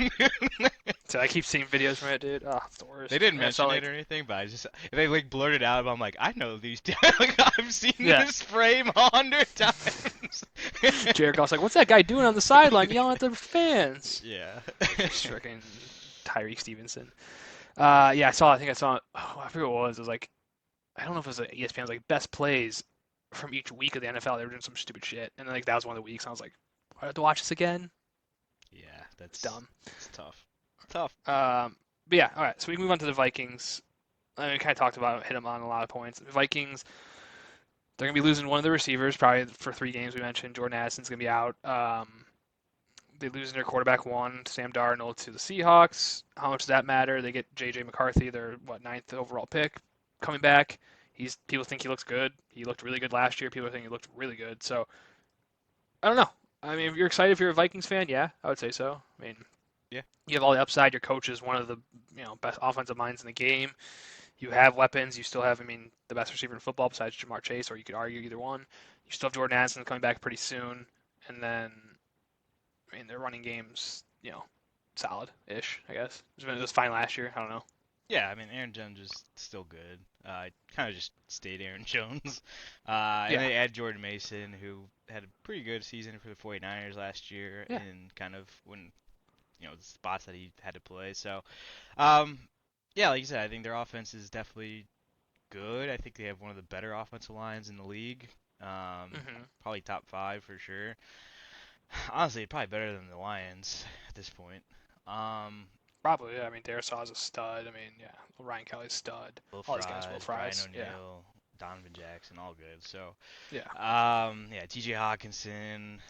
So I keep seeing videos from it, dude. Oh, it's the They worst. didn't And I saw mention it like, or anything, but I just they like blurted out. I'm like, I know these. Like, I've seen yeah, this frame 100 times. Jared Goff's like, what's that guy doing on the sideline yelling at the fans? Yeah. Freaking Tyreek Stevenson. Yeah, I saw. I think I saw. Oh, I forget what it was. It was like I don't know if it was like ESPN's like best plays from each week of the NFL. They were doing some stupid shit, and then like that was one of the weeks. And I was like, I have to watch this again. Yeah, It's dumb. it's tough. It's tough. But yeah, all right. So we move on to the Vikings. I mean, we kind of talked about hit them on a lot of points. Vikings, they're gonna be losing one of the receivers probably for 3 games. We mentioned Jordan Addison's gonna be out. They lose their quarterback one, Sam Darnold, to the Seahawks. How much does that matter? They get J.J. McCarthy, their ninth overall pick, coming back. People think he looks good. He looked really good last year. People think he looked really good. So I don't know. I mean, if you're excited if you're a Vikings fan, yeah, I would say so. I mean, Yeah. you have all the upside. Your coach is one of the best offensive minds in the game. You have weapons. You still have, I mean, the best receiver in football besides Jamar Chase, or you could argue either one. You still have Jordan Addison coming back pretty soon, and then I mean, their running game's, solid-ish, I guess. It was fine last year. I don't know. Yeah, I mean, Aaron Jones is still good. Kind of just stayed Aaron Jones. And Yeah, they add Jordan Mason, who had a pretty good season for the 49ers last year yeah. in kind of when, the spots that he had to play. So, um, yeah, like you said, I think their offense is definitely good. I think they have one of the better offensive lines in the league. hmm Probably top five for sure. Honestly, probably better than the Lions at this point. Um, Probably, yeah. I mean, Darisaw's a stud. I mean, yeah, Ryan Kelly's stud. Will All these guys, Will Fries, Brian Fries. Yeah, O'Neill, Donovan Jackson, all good. So, yeah. yeah, T.J. Hawkinson.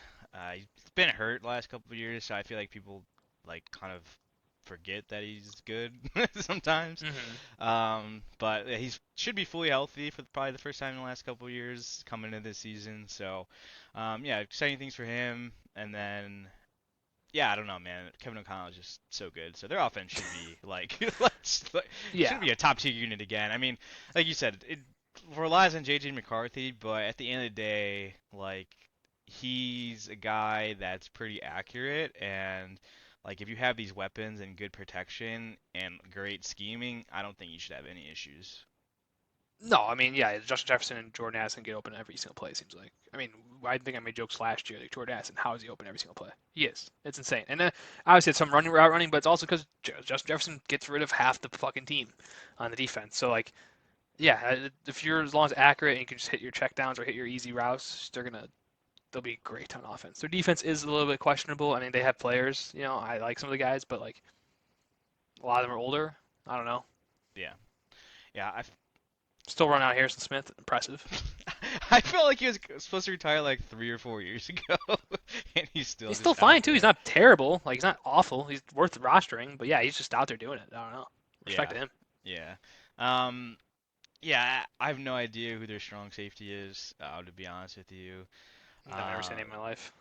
He's been hurt the last couple of years, so I feel like people like kind of forget that he's good sometimes. hmm But yeah, he's should be fully healthy for probably the first time in the last couple of years coming into this season. So, yeah, exciting things for him. And then yeah, I don't know, man. Kevin O'Connell is just so good. So their offense should be like, should Yeah. be a top tier unit again. I mean, like you said, it relies on JJ McCarthy, but at the end of the day, like he's a guy that's pretty accurate, and like if you have these weapons and good protection and great scheming, I don't think you should have any issues. No, I mean, yeah, Justin Jefferson and Jordan Addison get open every single play, it seems like. I mean, I think I made jokes last year, like, Jordan Addison, how is he open every single play? He is. It's insane. And then, obviously, it's some running route running, but it's also because Justin Jefferson gets rid of half the fucking team on the defense. So, like, yeah, if you're as long as accurate and you can just hit your checkdowns or hit your easy routes, they'll be great on offense. Their defense is a little bit questionable. I mean, they have players, I like some of the guys, but, like, a lot of them are older. I don't know. Yeah, yeah. Still run out Harrison Smith, impressive. I felt like he was supposed to retire like 3 or 4 years ago, and he's still He's still just out fine too. He's there. not terrible. Like he's not awful. He's worth rostering. But yeah, he's just out there doing it. I don't know. Respect Yeah, to him. yeah. Um, yeah, I have no idea who their strong safety is, to be honest with you. I've never seen Uh, him in my life.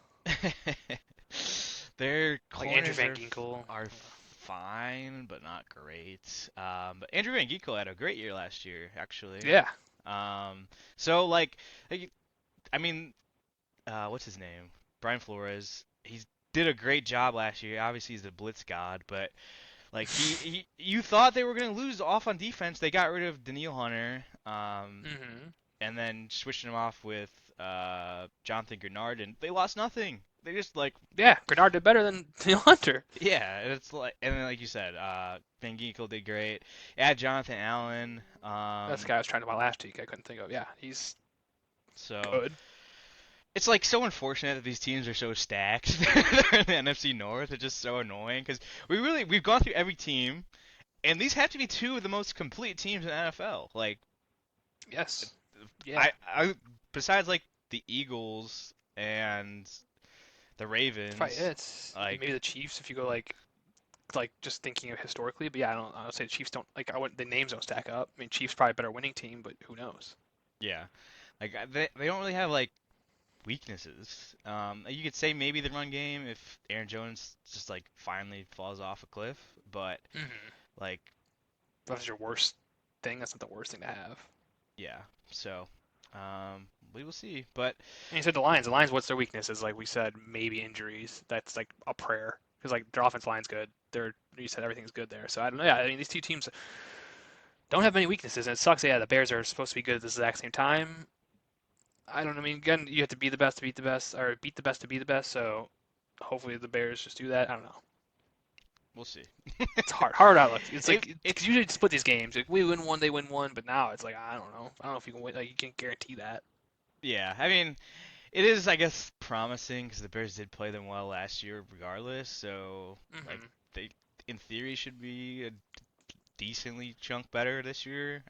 their Like Andrew corners Van Ginkel. are fine, but not great. But Andrew Van Ginkel had a great year last year, actually. Yeah. Um, so like, I mean, what's his name? Brian Flores. He did a great job last year. Obviously, he's a blitz god, but like you thought they were gonna lose off on defense. They got rid of Daniil Hunter, hmm and then switched him off with Jonathan Grenard, and they lost nothing. They just like Yeah. Grenard did better than Neil Hunter. yeah, and it's like and then like you said, Van Ginkel did great. Add Jonathan Allen, That's the guy I was trying to buy last week. I couldn't think of. Yeah, he's so good. it's like so unfortunate that these teams are so stacked. They're in the NFC North. It's just so annoying because we've gone through every team, and these have to be two of the most complete teams in the NFL. Like Yes. Yeah. I besides like the Eagles and the It's probably Ravens, it. It's like maybe the Chiefs if you go like just thinking of historically. But yeah, I would say the Chiefs don't like. I wouldn't. The names don't stack up. I mean, Chiefs probably a better winning team, but who knows? yeah, like they don't really have like weaknesses. You could say maybe the run game if Aaron Jones just like finally falls off a cliff, but hmm like That's your worst thing. That's not the worst thing to have. yeah, so we will see. But And you said the Lions. The Lions, what's their weakness? Is like we said, maybe injuries. That's like a prayer because like their offense line's good. You said everything's good there. So I don't know. Yeah, I mean these two teams don't have many weaknesses, and it sucks. Yeah, the Bears are supposed to be good at the exact same time. I don't know. I mean, again, you have to be the best to beat the best, or beat the best to be the best. So hopefully the Bears just do that. I don't know. we'll see. It's hard outlook. It's it, like it's cause usually split these games. Like we win one, they win one, but now it's like I don't know. I don't know if you can win. Like you can't guarantee that. yeah. I mean, it is I guess promising because the Bears did play them well last year, regardless. So like hmm they in theory should be decently chunk better this year.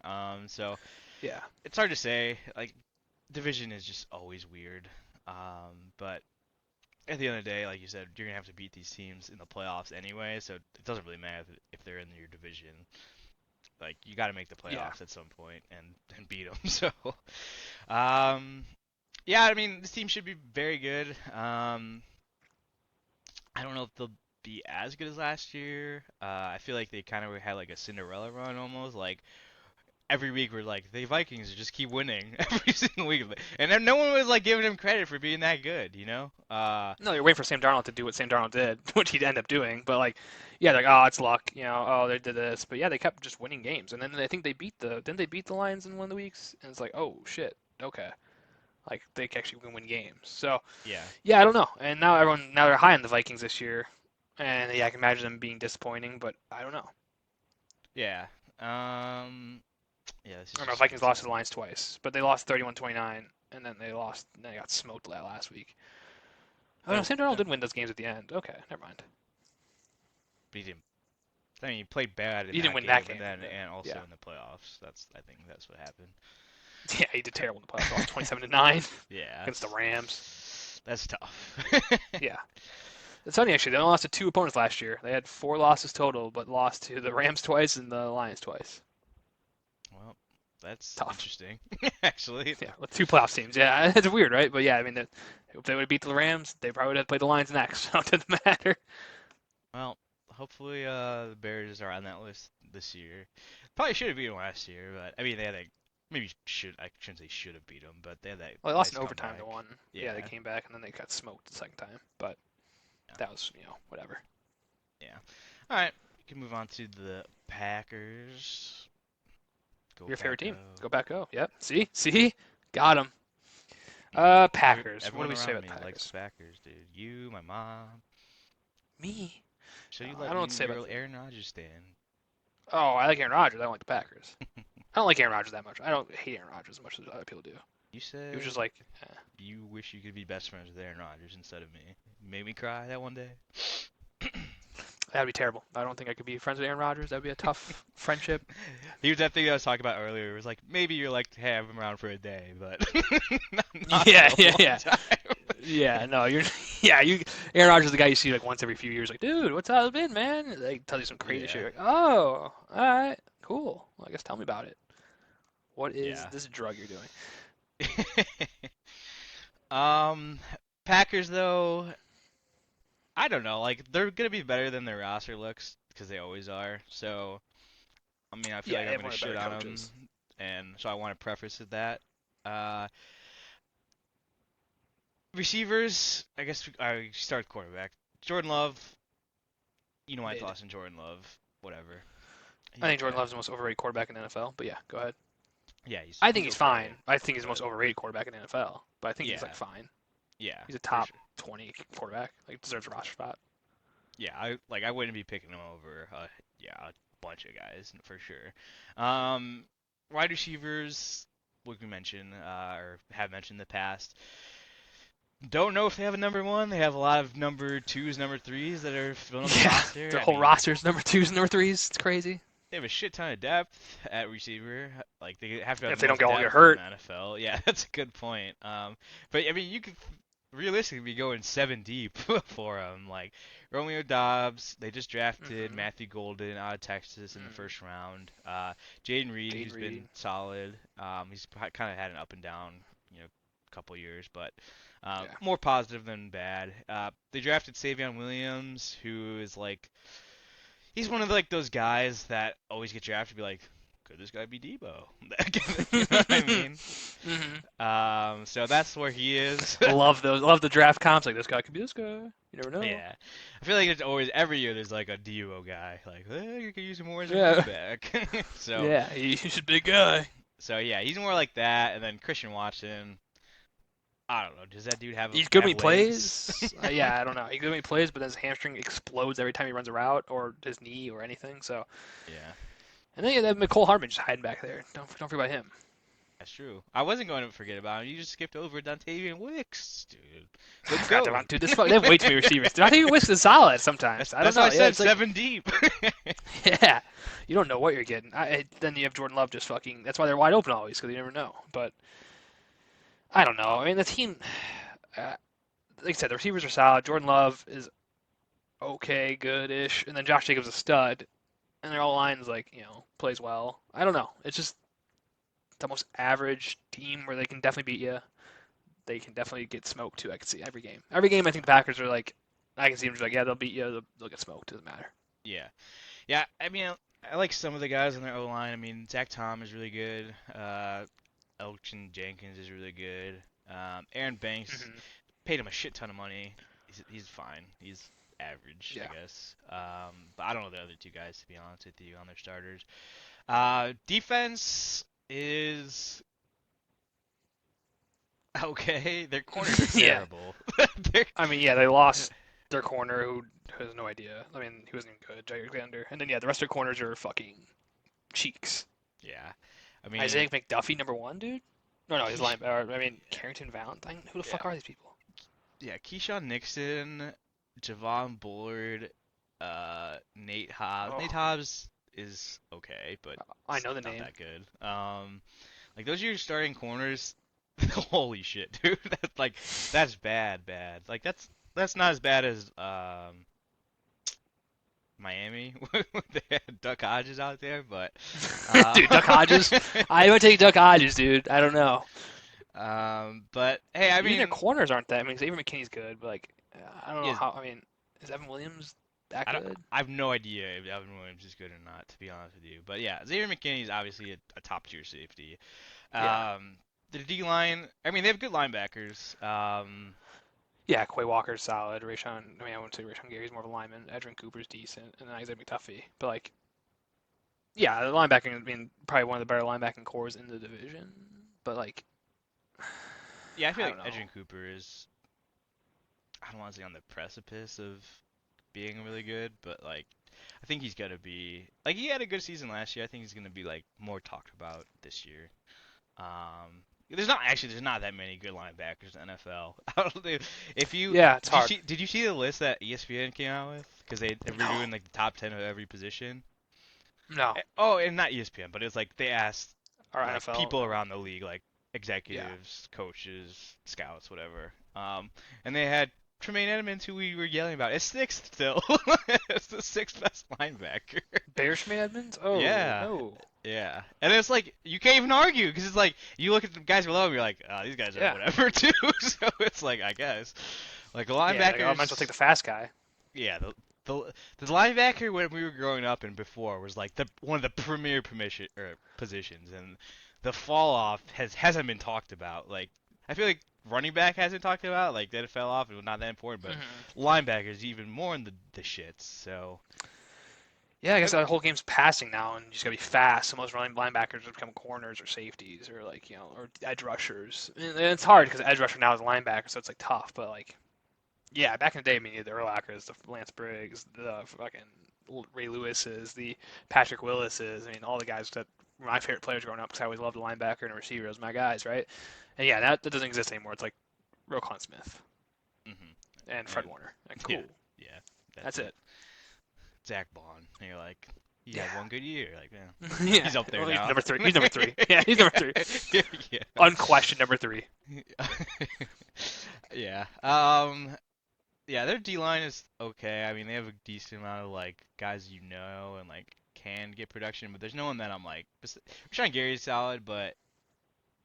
So Yeah. it's hard to say. Like division is just always weird. But at the end of the day, like you said, you're gonna have to beat these teams in the playoffs anyway, so it doesn't really matter if they're in your division. Like you got to make the Yeah. playoffs at some point and beat them. So, um, yeah, I mean this team should be very good. I don't know if they'll be as good as last year. I feel like they kind of had like a Cinderella run almost. Like every week we're like the Vikings just keep winning every single week, and then no one was like giving him credit for being that good, you know? No, you're waiting for Sam Darnold to do what Sam Darnold did, which he'd end up doing. But like, yeah, like, oh, it's luck, you know. Oh, they did this, but yeah, they kept just winning games, and then I think didn't they beat the Lions in one of the weeks? And it's like, oh shit, okay, like they actually can win games. So Yeah, yeah, I don't know. And now they're high on the Vikings this year, and yeah, I can imagine them being disappointing, but I don't know. yeah, yeah. This I is don't know. just a Vikings good lost to team. the Lions twice, but they lost 31-29, and then they got smoked last week. Oh no, That, Sam Darnold that, did win those games at the end. Okay, never mind. but he didn't. I mean, he played bad in He didn't that win that game, game. and also Yeah. in the playoffs. I think that's what happened. Yeah, he did terrible in the playoffs. Lost 27-9 Yeah, against the Rams. that's tough. Yeah, it's funny actually. They only lost to two opponents last year. They had four losses total, but lost to the Rams twice and the Lions twice. Well, that's Tough. interesting, actually. Yeah, with two playoff teams. Yeah, it's weird, right? But yeah, I mean, if they would have beat the Rams, they probably would have played the Lions next. So it doesn't matter. Well, hopefully the Bears are on that list this year. Probably should have beat them last year, but I mean they had that. Maybe should I shouldn't say should have beat them, but they had that Well, they lost nice in overtime to comeback. one. Yeah, they Yeah, came back and then they got smoked the second time. But yeah, that was, whatever. yeah. All right, we can move on to the Packers. Go Your favorite team. Paco. Go back, go. Yep. See, got them. Packers. What do Everyone we say around about me the likes Packers? the Packers, dude. You, my mom. Me? So you I let don't know what to say you're about a the. Aaron Rodgers stan. Oh, I like Aaron Rodgers. I don't like the Packers. I don't like Aaron Rodgers that much. I don't hate Aaron Rodgers as much as other people do. You He was said just like, you wish you could be best friends with Aaron Rodgers instead of me. Made me cry that one day. that'd be terrible. I don't think I could be friends with Aaron Rodgers. That'd be a tough friendship. He was that thing I was talking about earlier. It was like maybe you're like to have him around for a day, but not Yeah, for a yeah, long yeah. time. Yeah, no, you're. Yeah, Aaron Rodgers is the guy you see like once every few years. Like, dude, what's up been, man? Like, tell you some crazy shit. Yeah, You're like, oh, all right, cool. Well, I guess tell me about it. What is yeah. this drug you're doing? um, Packers though, I don't know. Like they're gonna be better than their roster looks because they always are. So I mean, I feel Yeah, like they I'm have gonna one of the better shit on them, coaches. and so I want to preface with that. Uh, Receivers, I guess I start with quarterback. Jordan Love, you know my Mid. thoughts on Jordan Love. Whatever. I He's think Jordan okay. Love's the most overrated quarterback in the NFL. But yeah, go ahead. Yeah, I think he's he's okay, fine. I think he's the most but overrated quarterback in the NFL. But I think he's like yeah, fine. yeah, He's a for top sure. 20 quarterback. Like deserves a roster spot. Yeah, I wouldn't be picking him over a bunch of guys for sure. Um, Wide receivers, we can mention or have mentioned in the past. Don't know if they have a number one. They have a lot of number twos, number threes that are filling up the Yeah, roster. their I whole mean, roster's number twos and number threes. It's crazy. they have a shit ton of depth at receiver. Like they have to have If the they don't most get all get depth in the hurt. NFL. Yeah, that's a good point. But I mean, you could realistically be going seven deep for them. Like Romeo Dobbs, they just drafted Mm-hmm. Matthew Golden out of Texas in the Mm. first round. Jaden Reed, Jaden who's been Reed. solid. He's kind of had an up and down, couple years, but Yeah. more positive than bad. They drafted Savion Williams, who is like he's one of like those guys that always get drafted. Be like, could this guy be Debo? You know what I mean? hmm So that's where he is. Love those. Love the draft comps. Like this guy could be this guy. You never know. Yeah, I feel like it's always every year there's like a Debo guy. Like, you could use him more as a running Yeah. back. so Yeah. He's a big guy. so yeah, he's more like that. And then Christian Watson. I don't know. Does that dude He's good when have he legs? plays. Yeah, I don't know. He's good when he plays, but then his hamstring explodes every time he runs a route or his knee or anything. So, Yeah. and then you have McCole Hardman just hiding back there. Don't forget about him. That's true. I wasn't going to forget about him. You just skipped over Dontavian Wicks, dude. I The forgot GOAT. about dude. They have way too many receivers. Dude, I think Wisk is solid sometimes. I don't That's why I know. Yeah, said it's like seven deep. yeah, you don't know what you're getting. Then you have Jordan Love just fucking. That's why they're wide open always because you never know. But I don't know. I mean, the team, uh, like I said, the receivers are solid. Jordan Love is okay, good-ish, and then Josh Jacobs is a stud, and their all lines like plays well. I don't know. It's just the most average team where they can definitely beat you. They can definitely get smoked too. I can see every game. Every game, I think the Packers are like, I can see them just like, yeah, they'll beat you. They'll get smoked. Doesn't matter. Yeah. Yeah, I mean, I like some of the guys on their O line. I mean, Zach Tom is really good. Elgton Jenkins is really good. Aaron Banks Hmm. paid him a shit ton of money. He's fine. He's average, I Yeah. guess. But I don't know the other two guys to be honest with you on their starters. Defense is okay. Their corners are Yeah. terrible. They're, I mean, yeah, they lost their corner who has no idea. I mean, he wasn't even good, Jair Alexander. And then yeah, the rest of their corners are fucking cheeks. yeah. I mean, Isaiah McDuffie, number one, dude. No, no, his Keish, line. I mean, Carrington Valentine. Who the yeah, fuck are these people? yeah. Keyshawn Nixon, Javon Bullard, Nate Hobbs. Nate Oh, Hobbs is okay, but I know the not name. that good. Like those are your starting corners. Holy shit, dude. That's bad. Like that's not as bad as Miami they had Duck Hodges out there, but Dude, Duck Hodges. I would take Duck Hodges, dude. I don't know. but hey, I Even their mean, corners aren't that. I mean, Xavier McKinney's good, but like, I don't know is how. I mean, is Evan Williams that good? I have no idea if Evan Williams is good or not, to be honest with you. But yeah, Xavier McKinney is obviously a top tier safety. Yeah. The D line, I mean, they have good linebackers. Yeah, Quay Walker's solid. Rayshon, I mean, I wouldn't say Rayshon Gary's more of a lineman. Edrin Cooper's decent, and then Isaiah McDuffie. But like, yeah, the linebacking. I mean, probably one of the better linebacking cores in the division. But like, Yeah, I feel I like don't know. Edgerrin Cooper is, I don't want to say on the precipice of being really good, but like, I think he's gonna be like he had a good season last year. I think he's gonna be like more talked about this year. There's not that many good linebackers in the NFL. I don't know if you Yeah, it's hard. did you see the list that ESPN came out with? Because they're No, doing like the top 10 of every position. no. Oh, and not ESPN, but it's like they asked Our like NFL. people around the league, like Yeah. executives, coaches, scouts, whatever. And they had Tremaine Edmonds, who we were yelling about, is sixth still. It's the sixth best linebacker. Bearshman Edmonds? Oh, Yeah, no. yeah. And it's like you can't even argue because it's like you look at the guys below, and you're like, oh, these guys are Yeah. whatever too. So it's like I guess like the Yeah, like, I might as well take linebackers. the fast guy. Yeah, the linebacker when we were growing up and before was like the one of the premier permission or positions, and the fall off hasn't been talked about. Like I feel like running back hasn't talked about, like that it fell off. It was not that important, but Hmm. linebackers even more in the shits. So Yeah, I guess but the whole game's passing now, and you just gotta be fast. So most running linebackers have become corners or safeties or like or edge rushers. And it's hard yeah, because edge rusher now is a linebacker, so it's like tough. But like, yeah, back in the day, I mean, the Urlachers, the Lance Briggs, the fucking Ray Lewis's, the Patrick Willis's. I mean, all the guys that were my favorite players growing up because I always loved a linebacker and a receiver. Those were my guys, right? And yeah, that doesn't exist anymore. It's like Roquan Smith hmm and Fred and Warner. And yeah, cool. yeah, that's That's it. it. Zach Bond, and you're like, he had Yeah. one good year. Like, man, Yeah. he's up there Well, he's now. number three. He's number three. Yeah, he's number three. Yeah. Unquestioned number three. Yeah. Yeah, their D line is okay. I mean, they have a decent amount of like guys you know and like can get production, but there's no one that I'm like. Rashawn Gary's solid, but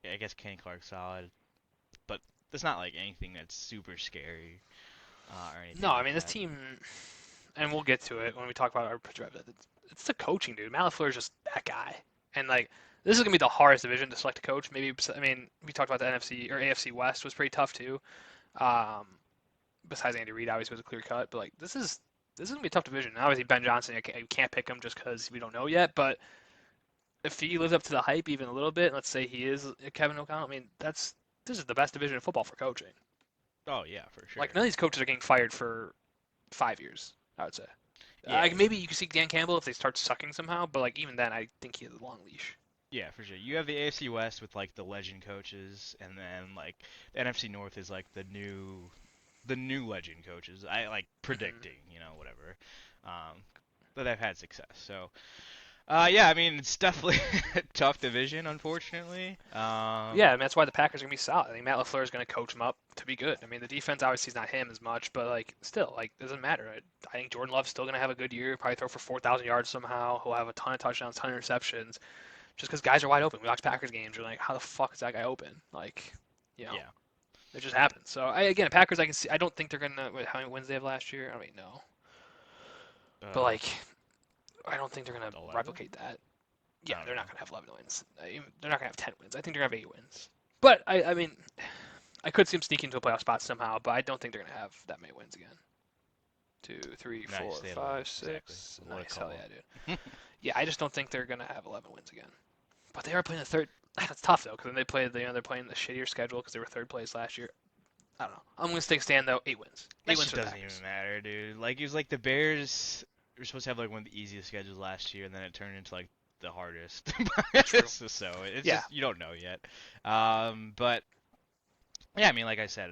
yeah, I guess Kenny Clark's solid, but there's not like anything that's super scary or anything No, I like mean this that. team, and we'll get to it when we talk about our projected. It's the coaching, dude. Matt LaFleur is just that guy, and like this is gonna be the hardest division to select a coach. Maybe I mean we talked about the NFC or AFC West was pretty tough too. Um, besides Andy Reid, obviously was a clear cut, but like this is gonna be a tough division. And obviously Ben Johnson, you can't pick him just because we don't know yet. But if he lives up to the hype even a little bit, let's say he is Kevin O'Connell. I mean this is the best division in football for coaching. Oh yeah, for Like sure. none of these coaches are getting fired for 5 years. I would say. Yeah, Maybe you can see Dan Campbell if they start sucking somehow, but like even then, I think he has a long leash. Yeah, for sure. You have the AFC West with like the legend coaches, and then like the NFC North is like the new legend coaches. I like Hmm. predicting, whatever. Um, but they've had success. So, yeah, I mean it's definitely a tough division, unfortunately. Yeah, I mean, that's why the Packers are gonna be solid. I think Matt LaFleur is gonna coach them up to be good. I mean, the defense obviously is not him as much, but like still, like doesn't matter. I think Jordan Love's still gonna have a good year. Probably throw for 4,000 yards somehow. He'll have a ton of touchdowns, ton of interceptions. Just because guys are wide open. We watch Packers games. We're like, how the fuck is that guy open? Like, you know, Yeah. it just happens. So again, Packers, I can see. I don't think they're gonna. How many wins they have last year? I don't even know. But Uh, like, I don't think they're gonna 11? replicate that. I Yeah, don't they're not know. gonna have 11 wins. They're not gonna have 10 wins. I think they're gonna have 8 wins. But I mean, I could see them sneaking into a playoff spot somehow. But I don't think they're gonna have that many wins again. Two, three, Nice. four, They had 11. five, Exactly. six. What a Nice, hell call. yeah, dude. Yeah, I just don't think they're gonna have 11 wins again. But they are playing the third. That's tough though, because then they play. They're playing the shittier schedule because they were third place last year. I don't know. I'm gonna stick stand though. 8 wins. That Eight wins shit for the doesn't even Packers. matter, dude. Like it was like the Bears were supposed to have like one of the easiest schedules last year, and then it turned into like the hardest. True. So it's Yeah. just you don't know yet. But yeah, I mean, like I said,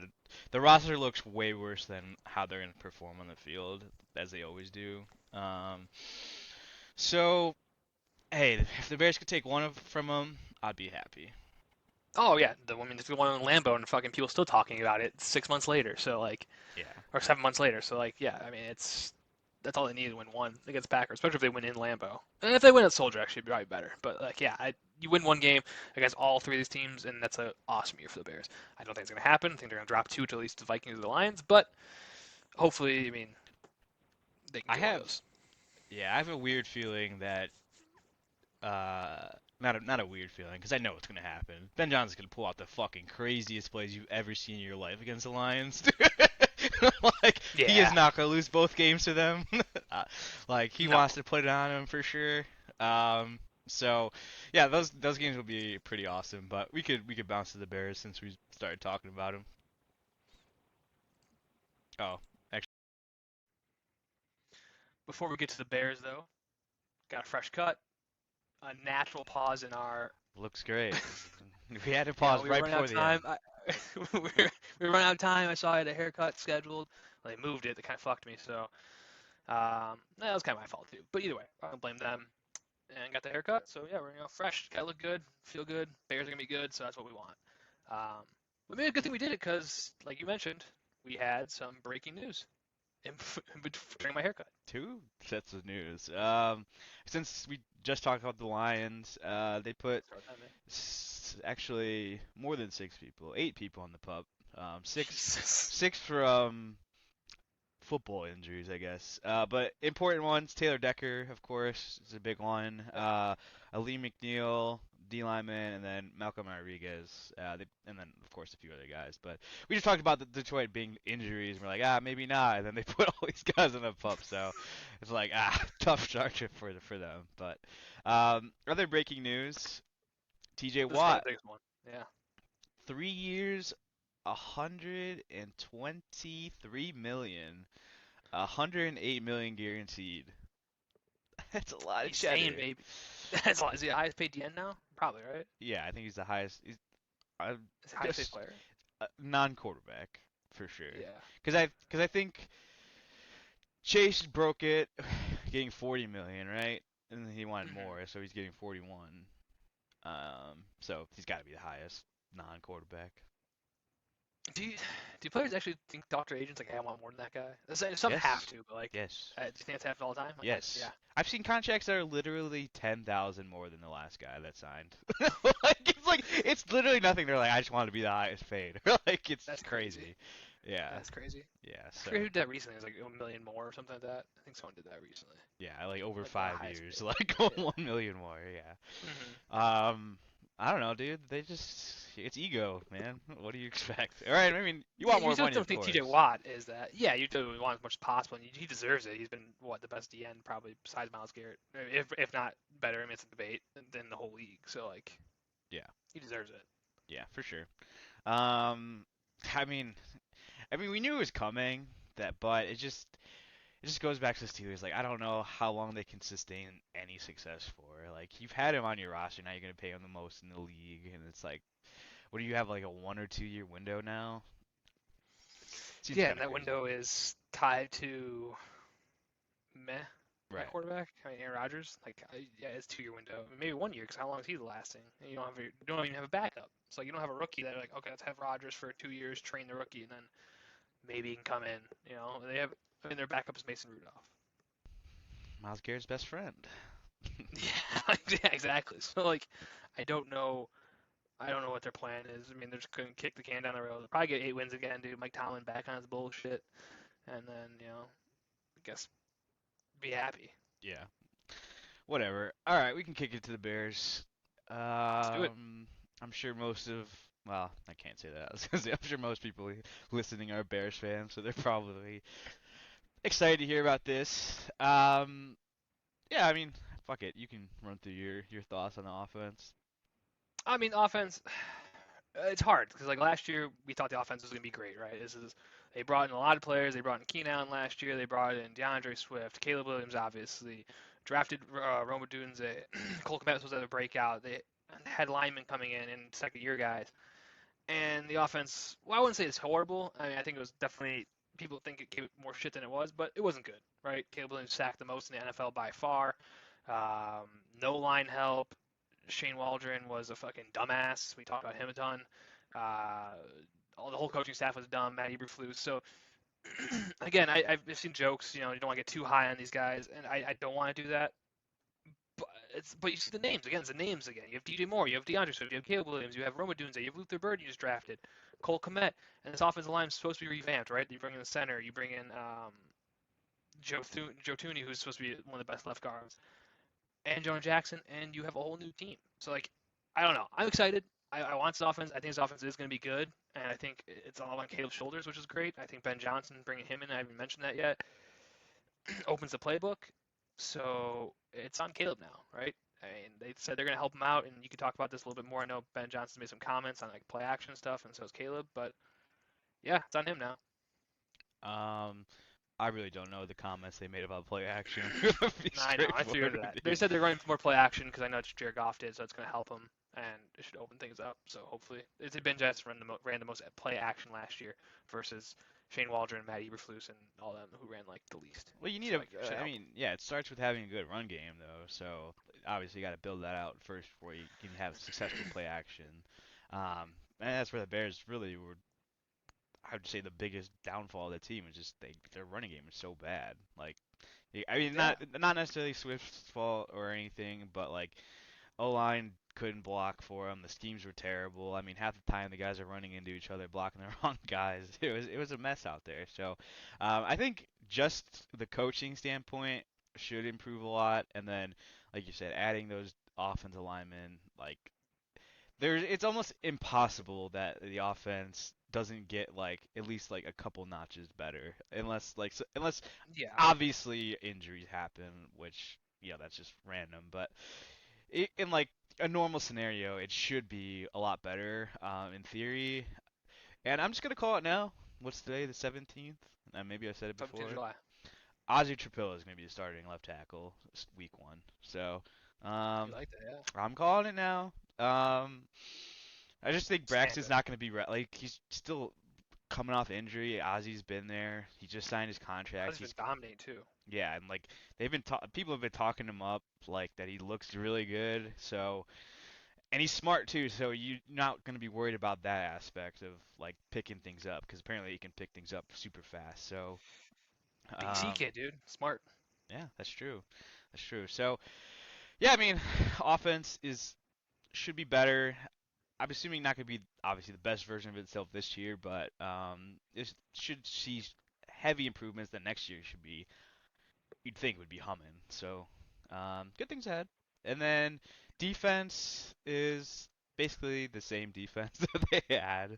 the roster looks way worse than how they're gonna perform on the field, as they always do. Um, so hey, if the Bears could take one from them, I'd be happy. Oh yeah. I mean, the one in Lambeau and fucking people still talking about it 6 months later. So like, Yeah. or 7 months later. So like, yeah. I mean, that's all they need to win one against Packers, especially if they win in Lambeau. And if they win at Soldier, actually, it'd be probably better. But like, yeah, you win one game against all three of these teams, and that's an awesome year for the Bears. I don't think it's gonna happen. I think they're gonna drop two to at least the Vikings or the Lions, but hopefully, I mean, they can I get one of have those. I have a weird feeling that not a weird feeling because I know it's gonna happen. Ben Johnson's gonna pull out the fucking craziest plays you've ever seen in your life against the Lions. Like he is Yeah, not gonna lose both games to them. Uh, like he no. wants to put it on him for sure. So yeah, those games will be pretty awesome. But we could bounce to the Bears since we started talking about them. Oh, actually, Before we get to the Bears, though, got a fresh cut, a natural pause in our. looks great. We had to Yeah, pause we were right running out before of the time. end. We were running out of time. I saw I had a haircut scheduled. Well, they moved it. They kind of fucked me. So that was kind of my fault too. But either way, I don't blame them. And got the haircut. So yeah, we're fresh. Gotta look good, feel good. Bears are gonna be good. So that's what we want. Um, but maybe a good thing we did it because, like you mentioned, we had some breaking news in, during my haircut. Two sets of news. Since we just talked about the Lions, they put Start that, man. actually more than 6 people, 8 people on the pup. Six, Jesus. six from football injuries, I guess. But important ones: Taylor Decker, of course, is a big one. Ali McNeil, D lineman, and then Malcolm Rodriguez. And then of course a few other guys. But we just talked about the Detroit being injuries, and we're like, maybe not. And then they put all these guys on the pup, so it's like, tough structure for them. But other breaking news: T.J. This is probably Watt, the biggest one. Yeah. 3 years, 123 million. 108 million guaranteed. That's a lot of He's staying, cheddar. baby. That's a lot. Is he the highest paid DN now? Probably, right? Yeah, I think he's the highest. He's Is he the highest paid just player? non-quarterback for sure. Yeah. Because I think Chase broke it, getting 40 million, right? And he wanted Hmm. more, so he's getting 41. So he's got to be the highest non-quarterback. Do players actually think doctor agents like, hey, I want more than that guy? Some have Yes, to, but like, yes, do you think that's happened all the time? Like, yeah. yes. I've seen contracts that are literally 10,000 more than the last guy that signed. It's literally nothing. They're like, I just want to be the highest paid. Like it's That's crazy. crazy. Yeah, That's crazy. yeah. I forget So who did that recently. It was like a million more or something like that. I think someone did that recently. yeah, like over Like one of the five highest years, paid. like Yeah. 1 million more. Yeah. Hmm. I don't know, dude. It's ego, man. What do you expect? All right, I mean, you Yeah, want you more just money, don't of think TJ course. Watt is that. Yeah, you do want as much as possible, and he deserves it. He's been what the best DN probably besides Miles Garrett, if not better. I mean, it's a debate than the whole league. So like, Yeah, he deserves it. yeah, for sure. Um, I mean, we knew it was coming, but it just it just goes back to the Steelers. Like, I don't know how long they can sustain any success for. Like, you've had him on your roster, now you're gonna pay him the most in the league, and it's like, what do you have, like a 1 or 2 year window now? It seems Yeah, kind and of that crazy. window is tied to meh at Right. quarterback. I mean, Aaron Rodgers, like, yeah, it's 2 year window, maybe 1 year, because how long is he lasting? And you don't even have a backup. So you don't have a rookie that like, okay, let's have Rodgers for 2 years, train the rookie, and then maybe he can come in. They have. I mean, their backup is Mason Rudolph. Miles Garrett's best friend. Yeah, yeah, exactly. So like, I don't know. I don't know what their plan is. I mean, they're just gonna kick the can down the road. They'll probably get 8 wins again, dude. Mike Tomlin back on his bullshit, and then I guess be happy. Yeah. Whatever. All right, we can kick it to the Bears. Let's do it. I'm sure most of, well, I can't say that. I was gonna say, I'm sure most people listening are Bears fans, so they're probably excited to hear about this. Yeah, I mean, fuck it. You can run through your thoughts on the offense. I mean, offense. It's hard because like last year we thought the offense was gonna be great, right? They brought in a lot of players. They brought in Keenan Allen last year. They brought in DeAndre Swift, Caleb Williams, obviously drafted Roma Dunze, Cole Kmet was at a breakout. They had linemen coming in and second year guys, and the offense. Well, I wouldn't say it's horrible. I mean, I think it was definitely people think it gave more shit than it was, but it wasn't good, right? Caleb Williams sacked the most in the NFL by far. No line help. Shane Waldron was a fucking dumbass. We talked about him a ton. Uh, the whole coaching staff was dumb. Matt Eberflus. So again, I've seen jokes. You don't want to get too high on these guys, and I don't want to do that. But you see the names again. It's the names again. You have DJ Moore. You have DeAndre Swift. You have Caleb Williams. You have Roma Dunze. You have Luther Bird. You just drafted Cole Kmet, and this offensive line is supposed to be revamped, right? You bring in the center. You bring in Joe Tooney, who's supposed to be one of the best left guards, and Jonah Jackson, and you have a whole new team. So like, I don't know. I'm excited. I want this offense. I think this offense is going to be good, and I think it's all on Caleb's shoulders, which is great. I think Ben Johnson bringing him in, I haven't mentioned that yet, opens the playbook. So it's on Caleb now, right? I mean, they said they're going to help him out, and you could talk about this a little bit more. I know Ben Johnson made some comments on like play action stuff, and so is Caleb. But yeah, it's on him now. Um, I really don't know the comments they made about play action. I'm gonna be I know. I figured straightforward with that. They you. said they're running more play action because I know it's Jared Goff did, so it's going to help him and it should open things up. So hopefully, it's Ben Johnson ran the most play action last year versus Shane Waldron, Matt Eberflus, and all them who ran like the least. Well, you need So like, it should I help. mean, yeah, it starts with having a good run game though. So obviously you got to build that out first before you can have successful play action. And that's where the Bears really were. I would say the biggest downfall of the team is just their running game is so bad. Like, I mean, Yeah, not necessarily Swift's fault or anything, but like O line couldn't block for them. The schemes were terrible. I mean, half the time the guys are running into each other, blocking the wrong guys. It was a mess out there. So I think just the coaching standpoint should improve a lot, and then like you said, adding those offensive linemen, like it's almost impossible that the offense doesn't get like at least like a couple notches better unless unless yeah. obviously injuries happen, which that's just random, but in like a normal scenario, it should be a lot better in theory. And I'm just gonna call it now. What's today? The 17th? Maybe I said it 17th of before. July. Ozzy Trapilla is gonna be the starting left tackle week one. So You um, like that? Yeah. I'm calling it now. I just think Stand Braxton's it. not gonna be like he's still coming off injury. Ozzy's been there. He just signed his contract. Ozzy's He's been dominating too. yeah, and like people have been talking him up like that he looks really good. So and he's smart too, so you're not going to be worried about that aspect of like picking things up because apparently he can pick things up super fast. So, BC um, kid, dude. Smart. yeah, that's true. That's true. So, yeah, I mean, offense is should be better. I'm assuming not going to be obviously the best version of itself this year, but it should see heavy improvements that next year should be you'd think would be humming. So, good things ahead. And then defense is basically the same defense that they had.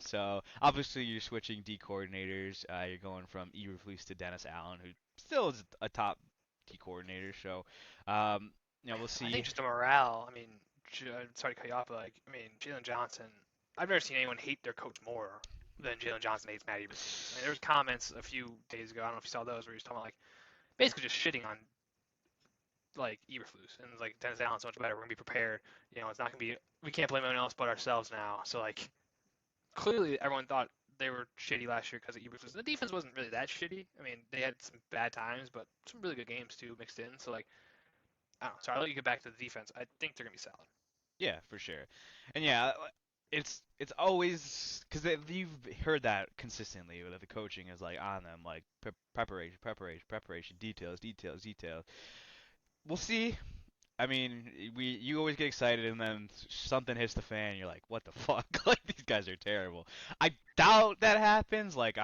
So obviously you're switching D coordinators. You're going from Eberflus to Dennis Allen, who still is a top D coordinator. So, um, we'll I see. think just the morale. I mean, sorry to cut you off, but like, I mean, Jalen Johnson. I've never seen anyone hate their coach more. then Jalen Johnson hates Matt Eberflus. I mean, there was comments a few days ago. I don't know if you saw those where he was talking about like basically just shitting on like Eberflus and like Dennis Allen's so much better. We're gonna be prepared. It's not gonna be. We can't blame anyone else but ourselves now. So like clearly everyone thought they were shitty last year because of Eberflus. The defense wasn't really that shitty. I mean, they had some bad times, but some really good games too mixed in. So like I don't know. Sorry, I'll let you get back to the defense. I think they're gonna be solid. Yeah, for sure. And yeah, it's always because you've heard that consistently that the coaching is like on them, like preparation, preparation, preparation, details, details, details. We'll see. I mean, you always get excited and then something hits the fan and you're like, what the fuck? Like these guys are terrible. I doubt that happens. Like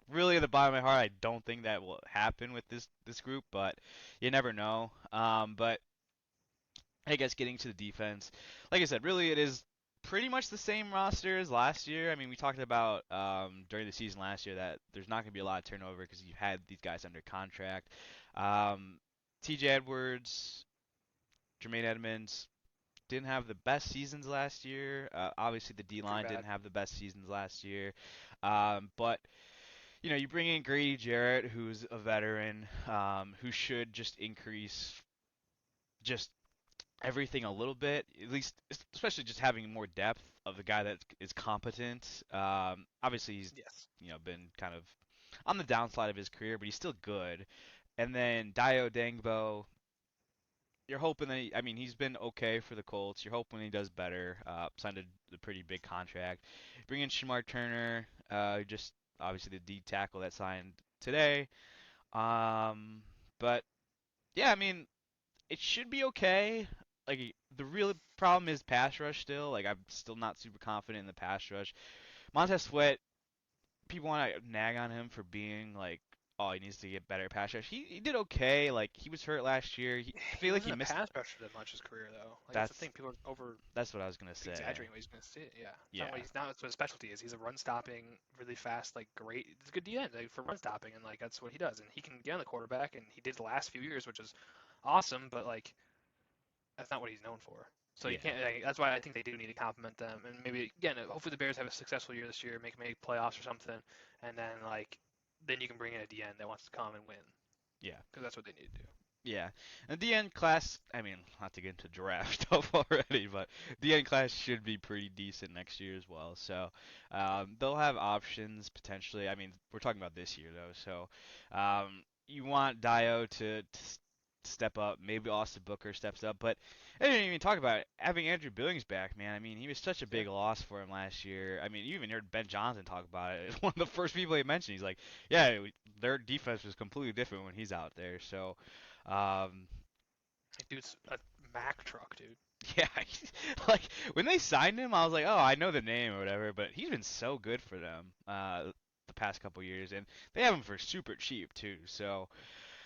really at the bottom of my heart, I don't think that will happen with this group, but you never know. But I guess getting to the defense, like I said, really it is pretty much the same roster as last year. I mean, we talked about during the season last year that there's not going to be a lot of turnover because you had these guys under contract. Um, TJ Edwards, Jermaine Edmonds didn't have the best seasons last year. Obviously, the D Pretty line didn't bad. have the best seasons last year. But you bring in Grady Jarrett, who's a veteran, who should just increase just everything a little bit, at least, especially just having more depth of the guy that is competent. Obviously, he's Yes. been kind of on the downside of his career, but he's still good. And then Dio Dangbo, you're hoping that I mean, he's been okay for the Colts. You're hoping he does better. Signed a pretty big contract. Bring in Shamar Turner, just obviously the D tackle that signed today. Um, but yeah, I mean, it should be okay. Like the real problem is pass rush still. Like I'm still not super confident in the pass rush. Montez Sweat, people want to nag on him for being like, oh, he needs to get better pass rush. He did okay. Like he was hurt last year. I He feel like he wasn't a missed. pass rusher that much his career though. Like that's the That's thing. People are over that's what I was gonna say. exaggerating what he's going to see. Yeah, it's not what Yeah, he's not. That's what his specialty is. He's a run stopping, really fast, like great. He's a good DN like, for run stopping, and like that's what he does. And he can get on the quarterback, and he did the last few years, which is awesome. But like that's not what he's known for. So you yeah, can't. Like, that's why I think they do need to compliment them, and maybe again, hopefully the Bears have a successful year this year, make playoffs or something, and then you can bring in a DN that wants to come and win yeah. because that's what they need to do. Yeah, and the end class, I mean, not to get into draft stuff already, but the end class should be pretty decent next year as well. So they'll have options potentially. I mean, we're talking about this year though, so you want Dio to step up. Maybe Austin Booker steps up, but I didn't even talk about it. Having Andrew Billings back, man. I mean, he was such a Yeah. big loss for him last year. I mean, you even heard Ben Johnson talk about it. One of the first people he mentioned. He's like, yeah, their defense was completely different when he's out there. So. Um, Like, dude's a Mack truck, dude. yeah, like when they signed him, I was like, oh, I know the name or whatever, but he's been so good for them the past couple years, and they have him for super cheap too. So,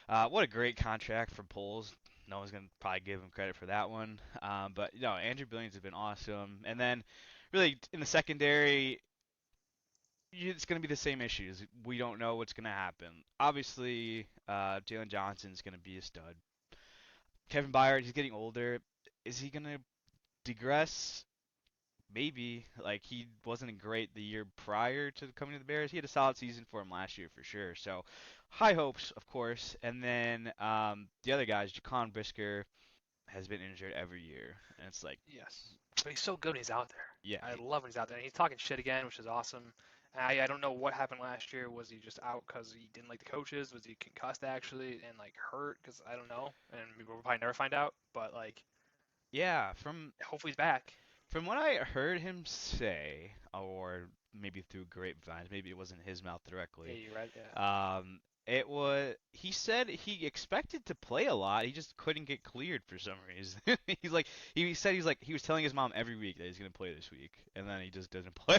what a great contract for Poles. No one's gonna probably give him credit for that one. But no, Andrew Billings has been awesome, and then really in the secondary. It's going to be the same issues. We don't know what's going to happen. Obviously, Jalen Johnson's going to be a stud. Kevin Byard, he's getting older. Is he gonna digress? Maybe. Like he wasn't great the year prior to coming to the Bears. He had a solid season for him last year for sure. So high hopes, of course. And then the other guys, Jaquan Brisker has been injured every year, and it's like, Yes. But he's so good when he's out there. yeah, I love when he's out there. And he's talking shit again, which is awesome. I don't know what happened last year. Was he just out because he didn't like the coaches? Was he concussed actually and like hurt? Because I don't know. And we'll probably never find out. But like, yeah. From hopefully he's back. from what I heard him say, or maybe through grapevines, maybe it wasn't his mouth Yeah, directly. you're right. Yeah. It was he said he expected to play a lot, he just couldn't get cleared for some reason. He's like he said he's like he was telling his mom every week that he's gonna play this week, and then he just doesn't play.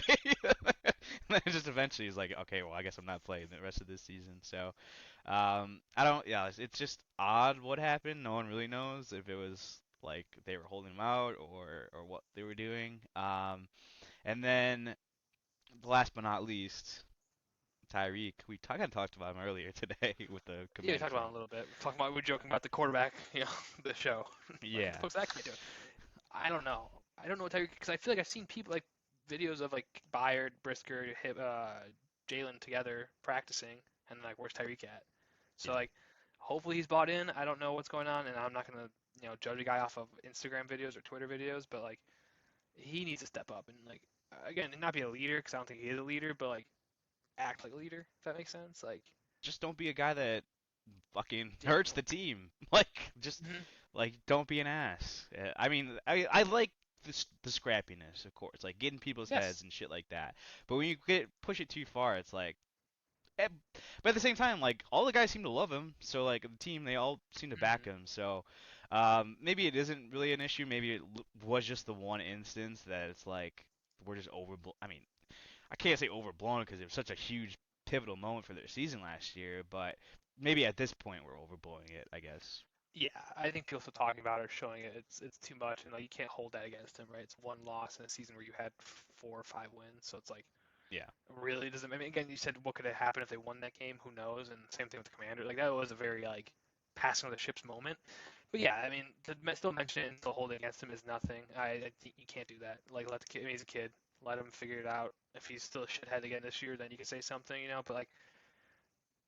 And then just eventually he's like, okay, well I guess I'm not playing the rest of this season. So, I don't. Yeah, it's just odd what happened. No one really knows if it was like they were holding him out or what they were doing. And then last but not least. Tyreek, kind of talked about him earlier today with the Yeah, we command talked about it front. a little bit. We're joking about the quarterback, the show. Like, what the Yeah. fuck's that gonna be doing? I don't know. I don't know what Tyreek because I feel like I've seen people like videos of like Byard, Brisker, Jalen together practicing, and like where's Tyreek at? So Yeah. like, hopefully he's bought in. I don't know what's going on, and I'm not gonna judge a guy off of Instagram videos or Twitter videos, but like he needs to step up and like again not be a leader because I don't think he is a leader, but like act like a leader if that makes sense. Like Just don't be a guy that fucking yeah, hurts the team. Like, just hmm don't be an ass. I mean, I like the scrappiness, of course, like getting people's heads yes, and shit like that. But when you push it too far, it's like. eh, But at the same time, like all the guys seem to love him, so like the team, they all seem to back hmm him. So maybe it isn't really an issue. Maybe it was just the one instance that it's like we're just overblown. I mean, I can't say overblown because it was such a huge pivotal moment for their season last year, but maybe at this point we're overblowing it, I guess. yeah. I think people still talking about it, or showing it. It's too much, and like you can't hold that against him, right? It's one loss in a season where you had 4 or 5 wins, so it's like Yeah, really doesn't. I mean, again, you said what could have happened if they won that game? Who knows? And same thing with the Commander. Like that was a very like passing of the ships moment. But yeah, I mean, to still mention it and still hold it against him is nothing. I think you can't do that. Like let the kid. I mean, he's a kid. Let him figure it out. If he's still a shithead again this year, then you can say something, But like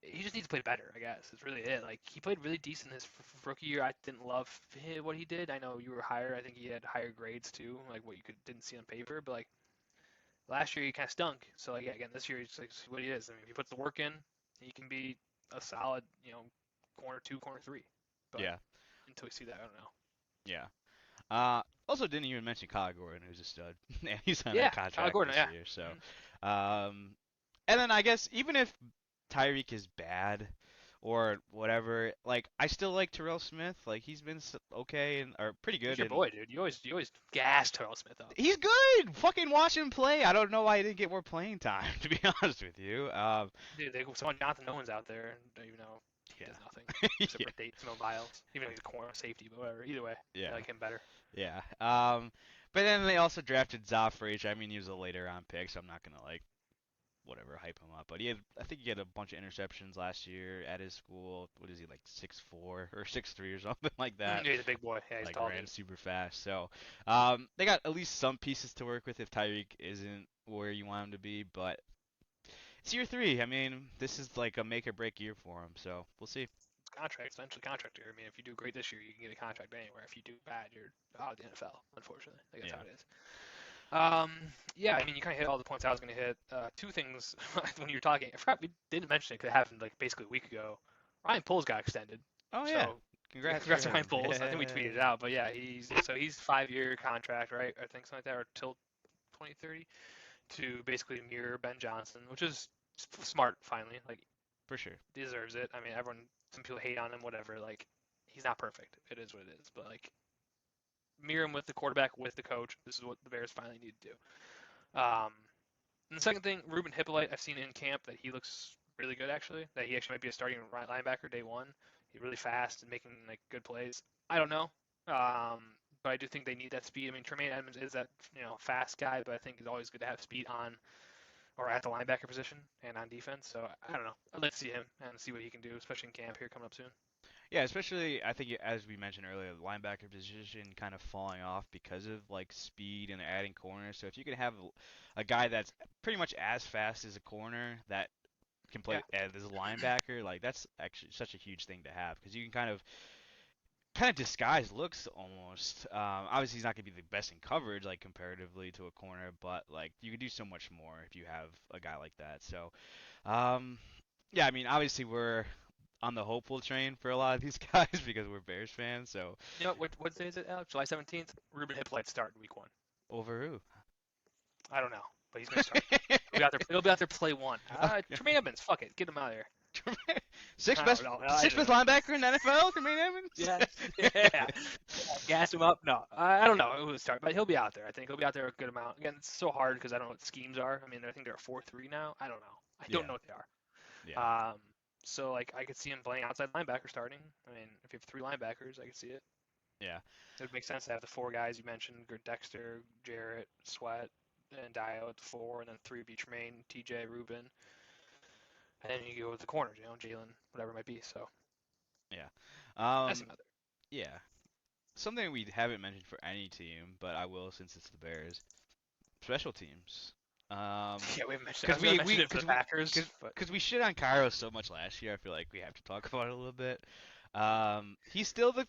he just needs to play better. I guess it's really it. Like he played really decent his rookie year. I didn't love what he did. I know you were higher. I think he had higher grades too, like what you didn't see on paper. But like last year he kind of stunk. So like yeah, again this year he's like what he is. I mean, if he puts the work in, he can be a solid, corner two, corner three. But yeah, until we see that, I don't know. yeah. Also didn't even mention Kyle Gordon, who's a stud. Yeah, he's on that Yeah, Kyle contract Gordon. this Yeah. year, so Mhm. um, and then I guess even if Tyreek is bad or whatever, like I still like Terrell Smith. Like he's been okay and or pretty He's good, your and boy, dude. You always gas Terrell Smith up. he's good. Fucking watch him play. I don't know why he didn't get more playing time, to be honest with you. Dude, someone Jonathan Owens out there, don't even know he Yeah, does nothing except yeah, for date Simone Biles. Even though he's a corner safety, but whatever. Either way, I yeah, like him better. yeah. But then they also drafted Zoff. I mean, he was a later round pick, so I'm not gonna like whatever hype him up. But I think he had a bunch of interceptions last year at his school. What is he like 6'4" or 6'3" or something like that? Yeah, he's a big boy. Yeah, he's Like tall, ran dude. super fast. So they got at least some pieces to work with if Tyreek isn't where you want him to be. But it's year three. I mean, this is like a make or break year for him. So we'll see. Contract, essentially contract year. I mean, if you do great this year, you can get a contract anywhere. If you do bad, you're out of the NFL. Unfortunately, like that's how Yeah. it is. Yeah, I mean, you kind of hit all the points I was going to hit. Two things when you were talking, I forgot we didn't mention it because it happened like basically a week ago. Ryan Poles got extended, Oh yeah. so Congrats for congrats to Ryan him. Poles. I think we tweeted it Yeah. out, but yeah, he's 5 year contract, right? I think something like that, or till 2030 to basically mirror Ben Johnson, which is smart. Finally, like For sure. deserves it. I mean, some people hate on him, whatever. Like he's not perfect. It is what it is, but like mirror him with the quarterback, with the coach. This is what the Bears finally need to do. And the second thing, Ruben Hippolyte, I've seen in camp that he looks really good actually. That he actually might be a starting linebacker day one. He's really fast and making like good plays. I don't know, but I do think they need that speed. I mean, Tremaine Edmonds is that fast guy, but I think it's always good to have speed on or at the linebacker position and on defense. So I don't know. I'd like to see him and see what he can do, especially in camp here coming up soon. Yeah, especially I think as we mentioned earlier, the linebacker position kind of falling off because of like speed and adding corners. So if you could have a guy that's pretty much as fast as a corner that can Yeah, play as a linebacker, like that's actually such a huge thing to have because you can kind of disguise looks almost. Obviously, he's not gonna be the best in coverage, like comparatively to a corner, but like you can do so much more if you have a guy like that. So, um, yeah, I mean, obviously we're on the hopeful train for a lot of these guys because we're Bears fans. So, what day is it, Alex? July 17th. Ruben Hippolyte start week one. over who? I don't know, but he's gonna start. He'll be out there. He'll be out there play one. Okay. Tremaine Edmonds, fuck it, get him out of there. Sixth I best, don't know. I sixth don't best know. linebacker in the NFL, Tremaine Evans. Yes. Yeah. Gas him up. No, I don't know who to start, but he'll be out there. I think he'll be out there a good amount. Again, it's so hard because I don't know what the schemes are. I mean, I think they're 4-3 now. I don't know. I don't Yeah, know what they yeah, are. So like I could see him playing outside linebacker starting. I mean, if you have three linebackers, I could see it. yeah. It would make sense to have the four guys you mentioned: Dexter, Jarrett, Sweat, and Dio at the four, and then three be Tremaine, TJ, Ruben, and then you go with the corners, Jalen, whatever it might be. So Yeah. that's Um, another. yeah. Something we haven't mentioned for any team, but I will since it's the Bears. special teams. Um, Yeah, we mentioned. I cause was gonna we mention it for the cause we Packers, cause, but cause we shit on Cairo so much last year. I feel like we have to talk about it a little bit. He's still the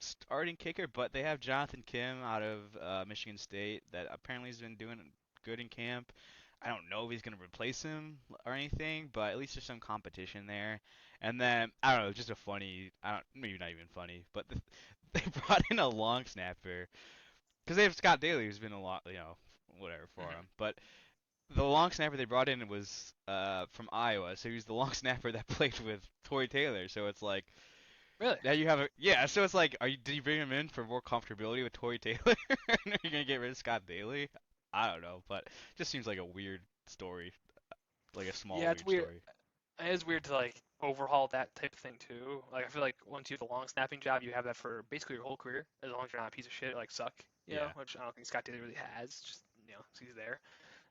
starting kicker, but they have Jonathan Kim out of Michigan State that apparently has been doing good in camp. I don't know if he's gonna replace him or anything, but at least there's some competition there. And then I don't know, just a funny, I don't maybe not even funny, but they brought in a long snapper because they have Scott Daly, who's been a lot, whatever for mhm. him. But the long snapper they brought in was from Iowa, so he's the long snapper that played with Tory Taylor. So it's like Really? now you have a yeah. So it's like, did you bring him in for more comfortability with Tory Taylor? Are you gonna get rid of Scott Daly? I don't know, but it just seems like a weird story, like a small Yeah, it's weird weird. story. It is weird to like overhaul that type of thing too. Like I feel like once you have the long snapping job, you have that for basically your whole career, as long as you're not a piece of shit like suck, Yeah. which I don't think Scott Taylor really has. Just 'cause he's there.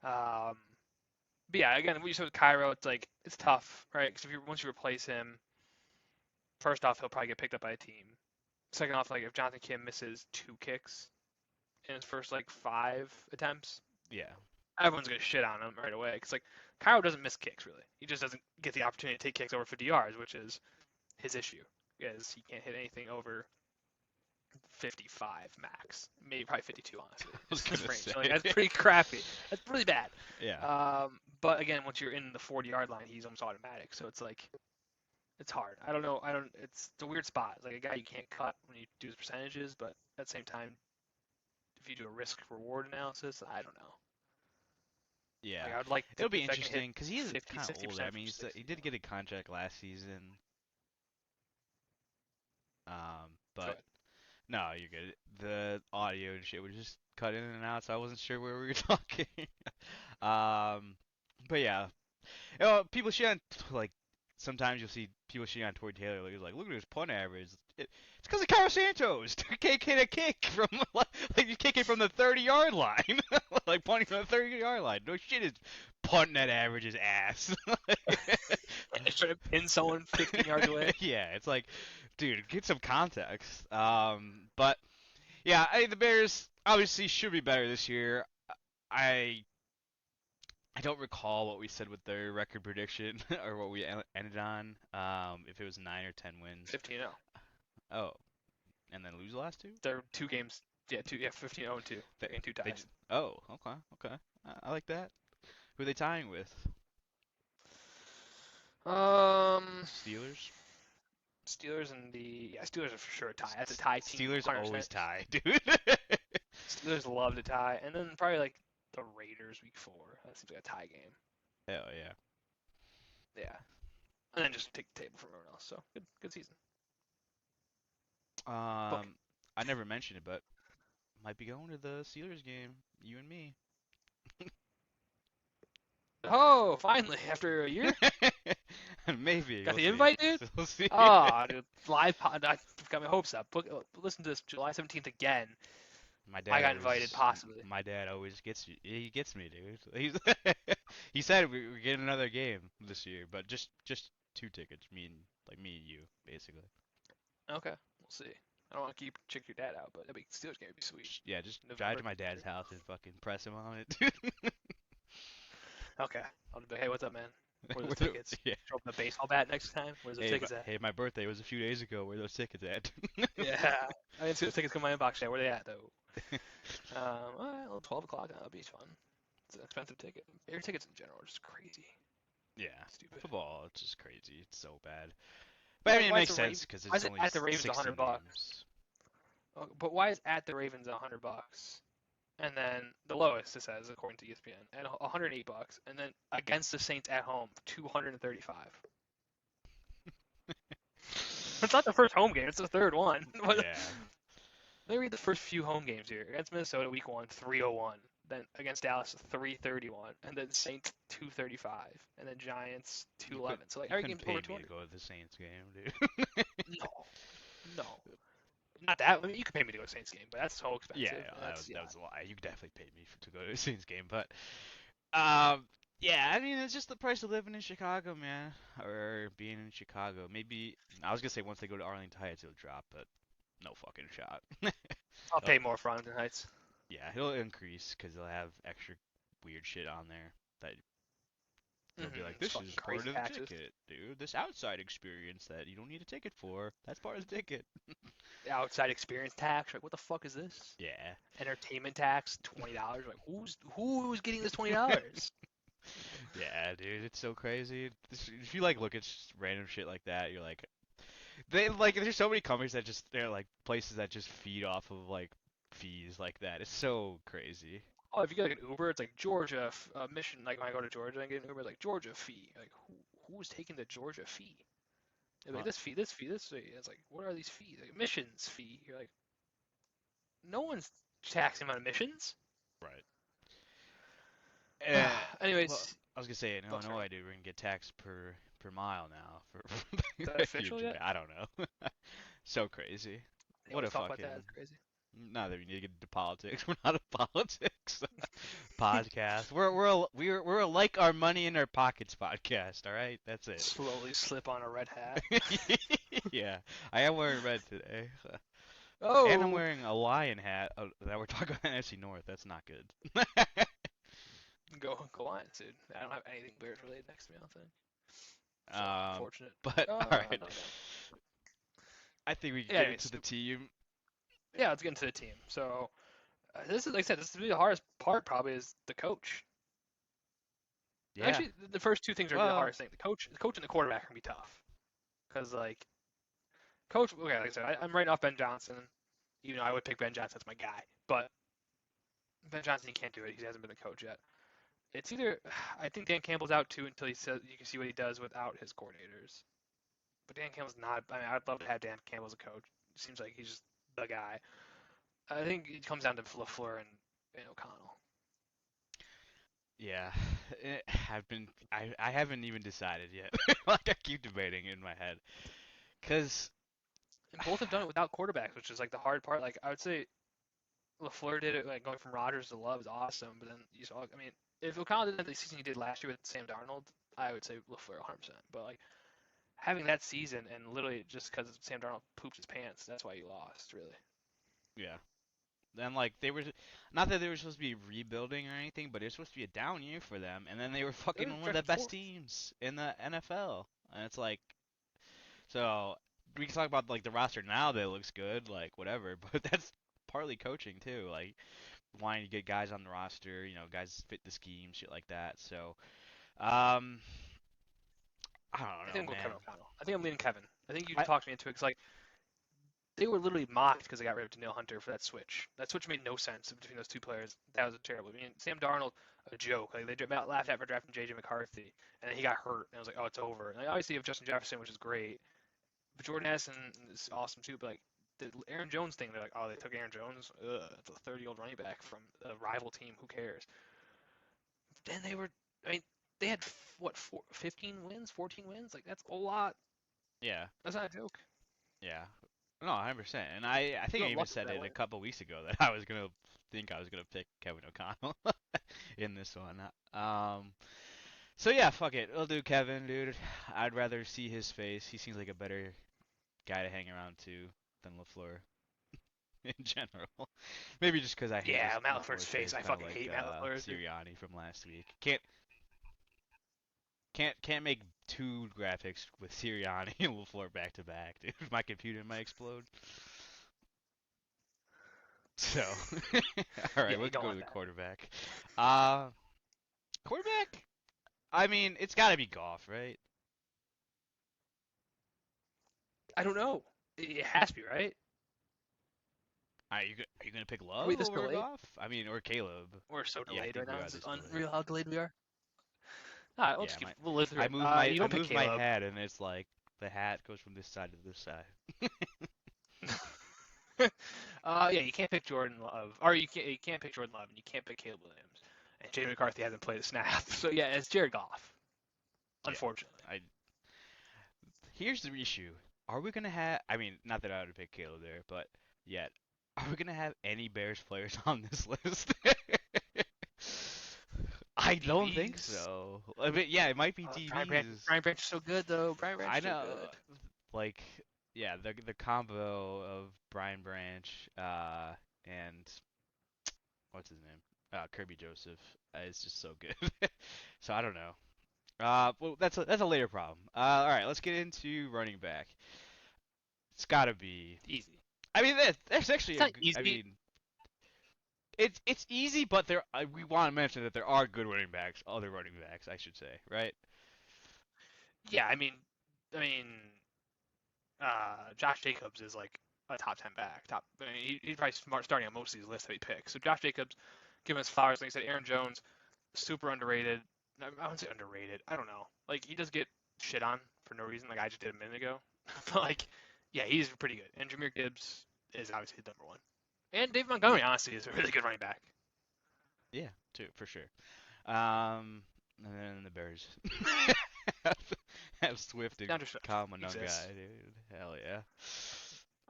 Um, but yeah, again, what you said with Cairo, it's like it's tough, right? Because if you once you replace him, first off, he'll probably get picked up by a team. Second off, like if Jonathan Kim misses 2 kicks in his first like 5 attempts, Yeah. everyone's gonna shit on him right away. Because like Cairo doesn't miss kicks really. He just doesn't get the opportunity to take kicks over 50 yards, which is his issue. Is he can't hit anything over 55 max, maybe probably 52 honestly. I was Is his gonna range. say. So like that's pretty crappy. That's really bad. Yeah. But again, once you're in the 40-yard line, he's almost automatic. So it's like it's hard. I don't know. I don't. It's a weird spot. It's like a guy you can't cut when you do his percentages, but at the same time, if you do a risk reward analysis, I don't know. Yeah. Like I would like to It'll be if I can hit interesting because he is 50, kind of older. I 60% mean, from he 60. did get a contract last season. Go But ahead. no, you're good. The audio and shit was just cut in and out, so I wasn't sure where we were talking. Um, but yeah, people shit on like sometimes you'll see people shit on Tory Taylor. Like, he's like, look at his punt average. It's because of Carlos Santos kicking a kick from like you kick it from the 30-yard line, like punting from the 30-yard line. No shit, his punt net average is ass. And try to pin someone 15 yards away. Yeah, it's like, dude, get some context. But yeah, the Bears obviously should be better this year. I I don't recall what we said with their record prediction or what we ended on. If it was 9 or 10 wins. 15-0. Oh, and then lose the last two? They're 2 games. Yeah, 15-0 and 2. They, And two they ties. oh, okay, okay. I like that. Who are they tying with? Um, Steelers? Steelers and the Steelers are for sure a tie. That's a tie team, Steelers 100%. always tie, dude. Steelers love to tie, and then probably like the Raiders week 4. That seems like a tie game. Hell yeah. Yeah, and then just take the table from everyone else. So good season. Book. I never mentioned it, but might be going to the Steelers game. You and me. Oh, finally after a year, Maybe got we'll the see. invite, dude. We'll see. Oh, dude, live pod. I got my hopes up. Listen to this July 17th again. My I dad got invited, always, possibly. my dad always gets you. He gets me, dude. He said we're getting another game this year, but just 2 tickets. Me and you, basically. Okay, we'll see. I don't want to keep check your dad out, but that'd be Steelers game would be sweet. Yeah, just drive to November. my dad's house and fucking press him on it, dude. Okay, I'll be like, hey, what's up, man? Where's those Where tickets? yeah. Show up with a baseball bat next time. Where's those tickets at? Hey, my birthday was a few days ago. Where are those tickets at? Yeah, I didn't see those tickets come in my inbox yet. Where they at though? All right, well, 12 o'clock. That'll be fun. It's an expensive ticket. Air tickets in general are just crazy. Yeah, Stupid. football, it's just crazy. It's so bad. But I mean, it Why is makes the sense because why it's is it only at the Ravens 16 $100? games. But why is at the Ravens $100? And then the lowest it says according to ESPN at $108, and then against the Saints at home 235. It's not the first home game; it's the third one. Yeah. Let me read the first few home games here. Against Minnesota, week 1, 301. Then against Dallas, 331. And then Saints, 235. And then Giants, You could 211. So like you every couldn't game's over pay me to 200. go to the Saints game, dude. No, no, not that. I mean, you could pay me to go to Saints game, but that's so Yeah, expensive. yeah, That's that yeah. was a lie. You could definitely pay me to go to the Saints game, but yeah, I mean it's just the price of living in Chicago, man, or being in Chicago. Maybe I was gonna say once they go to Arlington Heights it'll drop, but no fucking shot. I'll Oh, pay more for Arlington Heights. Yeah, it'll increase because they'll have extra weird shit on there that they'll be like, It's this fucking is part crazy of the taxes. ticket, dude. This outside experience that you don't need a ticket for. That's part of the ticket. Outside experience tax. Like, what the fuck is this? Yeah. Entertainment tax, $20. Like, who's getting this $20? Yeah, dude, it's so crazy. If you like look at random shit like that, you're like, they like there's so many companies that just they're like places that just feed off of like fees like that. It's so crazy. Oh, if you get like an Uber, it's like Georgia mission. Like when I go to Georgia and get an Uber, it's like Georgia fee. Like who's taking the Georgia fee? They're like Huh. this fee, this fee, this fee. It's like what are these fees? Like missions fee. You're like no one's taxing on emissions. Right. Uh, well, Anyways, I was gonna say in oh sorry, Illinois, dude, we're gonna get taxed per mile now for is that if you official yet? I don't know. So crazy. They What always a talk about that. fucking It's crazy. not that we need to get into politics. We're not a politics podcast. We're a like our money in our pockets podcast. All right, that's it. Slowly slip on a red hat. Yeah, I am wearing red today, and I'm Oh, wearing a lion hat. That we're talking about NFC North. That's not good. go on, dude. I don't have anything Bears related next to me. I don't think. So um, unfortunate. but all right, No. I think we can Yeah, get into anyways, the team. yeah, let's get into the team. So this is like I said, this is really the hardest part probably is the coach. Yeah. Actually, the first two things are gonna be the Well, hardest thing. The coach and the quarterback are gonna be tough because like coach. Okay, like I said, I'm writing off Ben Johnson. Even though I would pick Ben Johnson as my guy, but Ben Johnson he can't do it. He hasn't been the coach yet. It's either I think Dan Campbell's out too until he says you can see what he does without his coordinators. But Dan Campbell's not. I mean, I'd love to have Dan Campbell as a coach. It seems like he's just the guy. I think it comes down to LaFleur and O'Connell. yeah. I haven't even decided yet. Like I keep debating in my head, cause And both have done it without quarterbacks, which is like the hard part. Like I would say LaFleur did it like going from Rodgers to Love is awesome, but then you saw I mean, if O'Connell did the season he did last year with Sam Darnold, I would say LaFleur 100%. But like having that season and literally just because Sam Darnold pooped his pants, that's why you lost, really. yeah. Then like they were not that they were supposed to be rebuilding or anything, but it was supposed to be a down year for them, and then they were They fucking were one of the drafted best fourth. teams in the NFL, and it's like so we can talk about like the roster now that looks good, like whatever, but that's partly coaching too, like wanting to get guys on the roster, guys fit the scheme, shit like that. So, um, I don't I know, think I'm going Kevin man. O'Connell. I think I'm leaning Kevin. I think you I talked me into it because like they were literally mocked because they got rid of Daniil Hunter for that switch. That switch made no sense between those two players. That was terrible. I mean, Sam Darnold, a joke. Like they laughed at for drafting JJ McCarthy, and then he got hurt, and I was like, oh, it's over. And obviously, you have Justin Jefferson, which is great, but Jordan Addison is awesome too. But like the Aaron Jones thing, they're like, oh, they took Aaron Jones. Ugh, it's a 30-year-old running back from a rival team. Who cares? Then they were. I mean, they had what 15 wins, 14 wins. Like that's a lot. yeah, That's not a joke. yeah. No, 100%. And I think You I got even lucky with said that it a win. couple weeks ago that I was gonna pick Kevin O'Connell in this one. So yeah, fuck it. We'll do Kevin, dude. I'd rather see his face. He seems like a better guy to hang around to than LaFleur in general. Maybe just because I hate Yeah, his Matt LaFleur's LaFleur's face. face, I kind of fucking like hate Matt LaFleur, dude. Sirianni from last week. Can't make two graphics with Sirianni and LaFleur back to back, dude. My computer might explode. So, all right, Yeah, you let's don't go to want the that. quarterback. Uh, quarterback. I mean, it's got to be Goff, right? I don't know. It has to be, right? Are you gonna pick Are we Love this over delayed? Goff? I mean, or Caleb? We're so Yeah, I delayed right think we now. are This is this delayed. unreal how delayed we are. All right, Yeah, we'll live through I it. moved my You I don't pick moved my Caleb. head, and it's like the hat goes from this side to this side. Yeah, you can't pick Jordan Love, or you can't pick Jordan Love, and you can't pick Caleb Williams. And J.J. McCarthy hasn't played a snap, so yeah, it's Jared Goff. Yeah, Unfortunately, I. Here's the issue: Are we gonna have? I mean, not that I would pick Caleb there, but yet, are we gonna have any Bears players on this list? I don't think DBs. so. I mean, yeah, it might be Brian Branch. DBs. Brian Branch is so good though. Brian Branch I is so know, good. like, yeah, the combo of Brian Branch, and what's his name? Kirby Joseph is just so good. So I don't know. Well, that's a later problem. All right, let's get into running back. It's gotta be. Easy. I mean, that's actually It's a. not I easy. mean, it's easy, but we want to mention that there are good running backs, other running backs, I should say, right? Yeah, I mean, Josh Jacobs is like a top 10 back. I mean, he's probably smart starting on most of these lists that we pick. So Josh Jacobs, give him his flowers. Like I said, Aaron Jones, super underrated. I wouldn't say underrated. I don't know. Like he does get shit on for no reason, like I just did a minute ago. But like, yeah, he's pretty good. And Jahmyr Gibbs is obviously the number one. And Dave Montgomery, honestly, is a really good running back. Yeah, too, for sure. And then the Bears have Swift and DeAndre Swift Kyle Monunga, exists. dude. Hell yeah.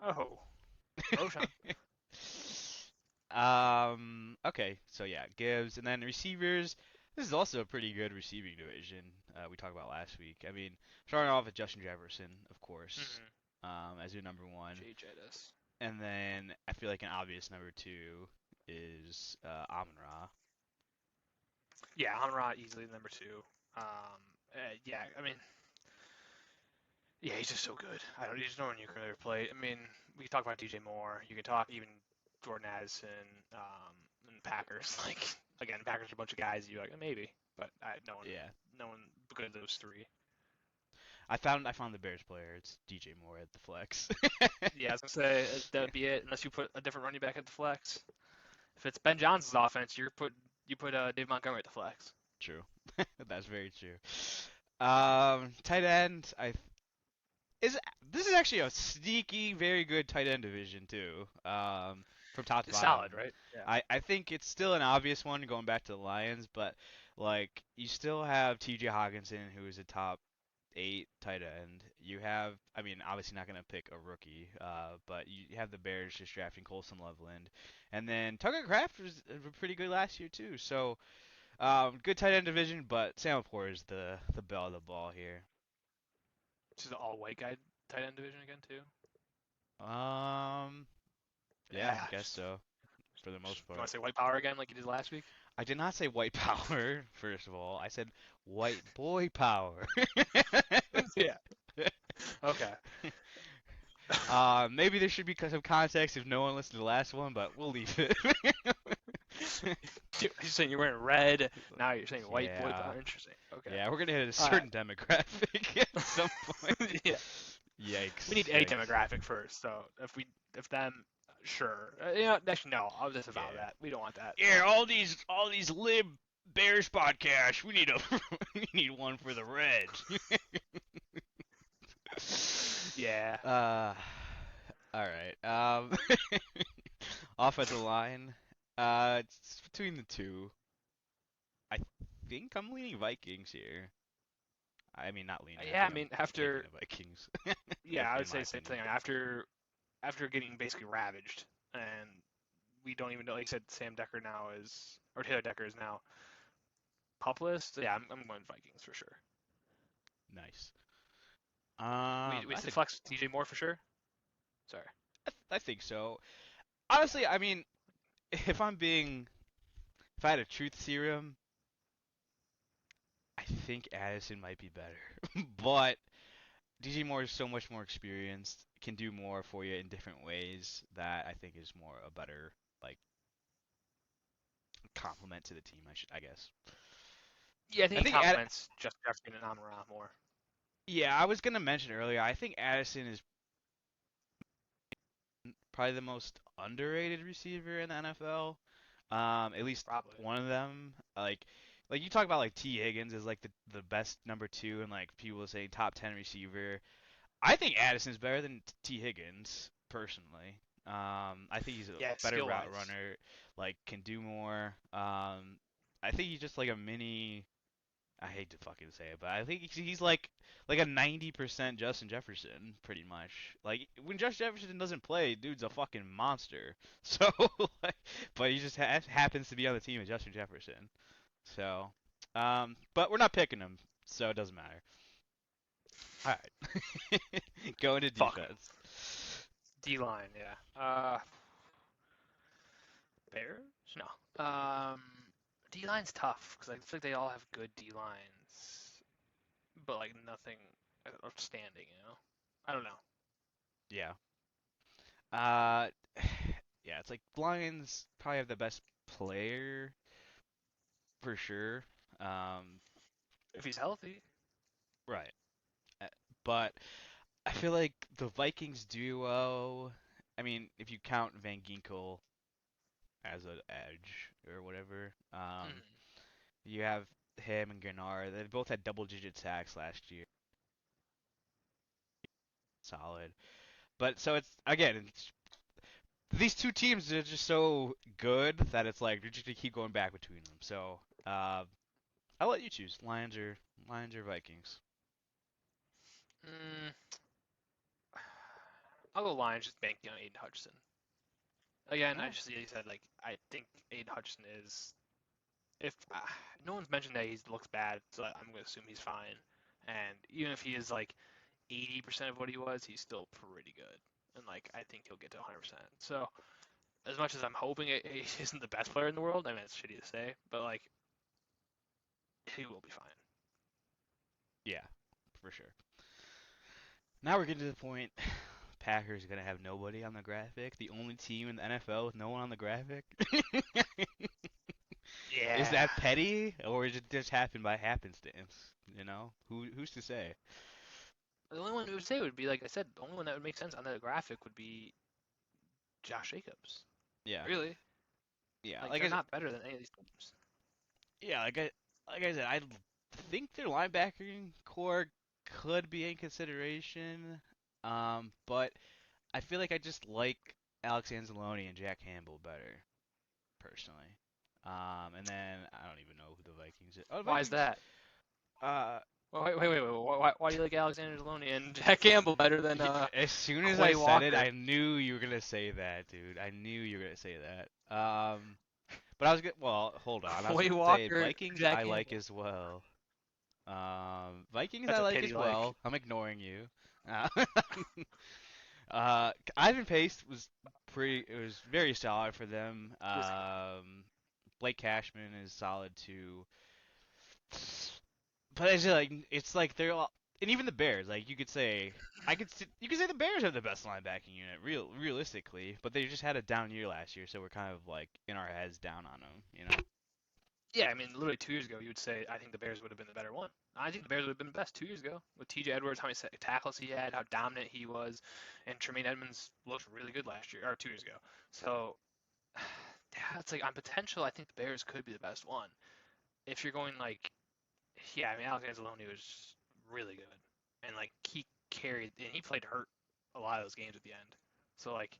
Oh, Roshan. Okay, so yeah, Gibbs, and then receivers. This is also a pretty good receiving division. We talked about last week. I mean, starting off with Justin Jefferson, of course, Mm-hmm. as your number one, JJS. and then I feel like an obvious number two is Amon-Ra. Yeah, Amon-Ra easily the number two. Yeah, I mean, yeah, he's just so good. I don't. There's no one you can really play. I mean, we can talk about DJ Moore. You can talk even Jordan Addison, and Packers. Like again, Packers are a bunch of guys. You like maybe, but Yeah, no one good at those three. I found the Bears player. It's DJ Moore at the flex. Yeah, I was gonna say that'd be it. Unless you put a different running back at the flex. If it's Ben Johnson's offense, you put Dave Montgomery at the flex. True. That's very true. Tight end, I is this is actually a sneaky, very good tight end division too. From top to It's solid, bottom. right? Yeah. I think it's still an obvious one going back to the Lions, but like you still have T.J. Hawkinson, who is a top eight tight end. You have, I mean, obviously not gonna pick a rookie, but you have the Bears just drafting Colson Loveland, and then Tucker Kraft was pretty good last year too. So good tight end division, but Sam Laporte is the bell of the ball here. This is an all white guy tight end division again too. Um, yeah, I Yeah. guess so for the You most want part. to say white power again, like you did last week? I did not say white power, first of all. I said white boy power. Yeah. Okay. Maybe there should be some context if no one listened to the last one, but we'll leave it. You're saying you're wearing red. Now you're saying white boy Yeah. power. Interesting. Okay. Yeah, we're gonna hit a All right. certain demographic at some point. Yeah. We Yikes, need a yikes. demographic first. So if them, sure. Actually, no. I was just about Yeah. that. We don't want that. Yeah, all these lib Bears podcasts. We need a we need one for the Reds. Yeah. uh, all right. Offensive line. It's between the two. I think I'm leaning Vikings here. I mean, not leaning. I Yeah. I think I'm mean, picking after. the Vikings. Yeah, I would In say my the same thing. opinion. After getting basically ravaged, and we don't even know. Like you said, Sam Decker now is, or Taylor Decker is now pupless. So yeah, I'm going Vikings for sure. Nice. We That's said a. flex DJ Moore for sure. Sorry. I think so. Honestly, I mean, if I'm being, if I had a truth serum, I think Addison might be better. But DJ Moore is so much more experienced, can do more for you in different ways that I think is more a better like complement to the team. I guess. Yeah, I I think he think Ad, complements just Jefferson and Amon-Ra more. yeah, I was gonna mention earlier. I think Addison is probably the most underrated receiver in the NFL. At least Probably. one of them. Like you talk about like T Higgins is like the best number two, and like people say top 10 receiver. I think Addison's better than T Higgins personally. I think he's a Yeah, better skill route wise. runner. Like can do more. I think he's just like a mini. I hate to fucking say it, but I think he's like a 90% Justin Jefferson, pretty much. Like when Justin Jefferson doesn't play, dude's a fucking monster. So, like, but he just happens to be on the team with Justin Jefferson. So, but we're not picking him, so it doesn't matter. All right, going to Fuck him. defense. D line, yeah. Bears? No. D line's tough because I feel like they all have good D lines, but like nothing outstanding. I don't know. Yeah. Uh, yeah, it's like Lions probably have the best player for sure. Um, If he's healthy, right. Uh, But I feel like the Vikings duo, I mean, if you count Van Ginkel as an edge or whatever, mm, you have him and Gennard. They both had double-digit sacks last year. Solid. But so it's again, these two teams are just so good that it's like you're just gonna keep going back between them. So I'll let you choose. Lions or Vikings. mm, I'll go Lions just banking on Aiden Hutchinson. Again, I Oh, just like you said like I think Aiden Hutchinson is if no one's mentioned that he looks bad, so I'm gonna assume he's fine. And even if he is like 80% of what he was, he's still pretty good. And like I think he'll get to 100%. So as much as I'm hoping he isn't the best player in the world, I mean it's shitty to say, but like he will be fine. yeah, for sure. Now we're getting to the point. Packers are gonna have nobody on the graphic. The only team in the NFL with no one on the graphic. Is Yeah. that petty, or did it just happen by happenstance? You know, who's to say? The only one who would say would be like I said, the only one that would make sense on the graphic would be Josh Jacobs. Yeah, Really? yeah. Like they're not better than any of these teams. Yeah, like I said, I think their linebacking core could be in consideration. But I feel like I just like Alex Anzalone and Jack Campbell better personally. And then I don't even know who the Vikings are. Oh, the Why is Vikings. that? Uh, Wait. Why do you like Alexander Deloney and Jack Campbell better than as soon as I Quay said it, Walker? I knew you were gonna say that, dude. I knew you were gonna say that. But I was good. Well, hold on. I was Quay gonna say Walker, Vikings. Jack I like Campbell. as well. Vikings That's I a like pity as like. well. I'm ignoring you. Uh, Ivan Pace was pretty. It was very solid for them. He was good. Blake Cashman is solid too. But it's like they're all, and even the Bears. Like you could say the Bears have the best linebacking unit, realistically. But they just had a down year last year, so we're kind of like in our heads down on them. You know? Yeah, I mean, literally 2 years ago, you would say I think the Bears would have been the better one. I think the Bears would have been the best 2 years ago with T.J. Edwards, how many tackles he had, how dominant he was, and Tremaine Edmonds looked really good last year or 2 years ago. So, yeah, it's like on potential, I think the Bears could be the best one. If you're going like, yeah, I mean, Alex Anzalone was really good, and like he carried and he played hurt a lot of those games at the end. So like,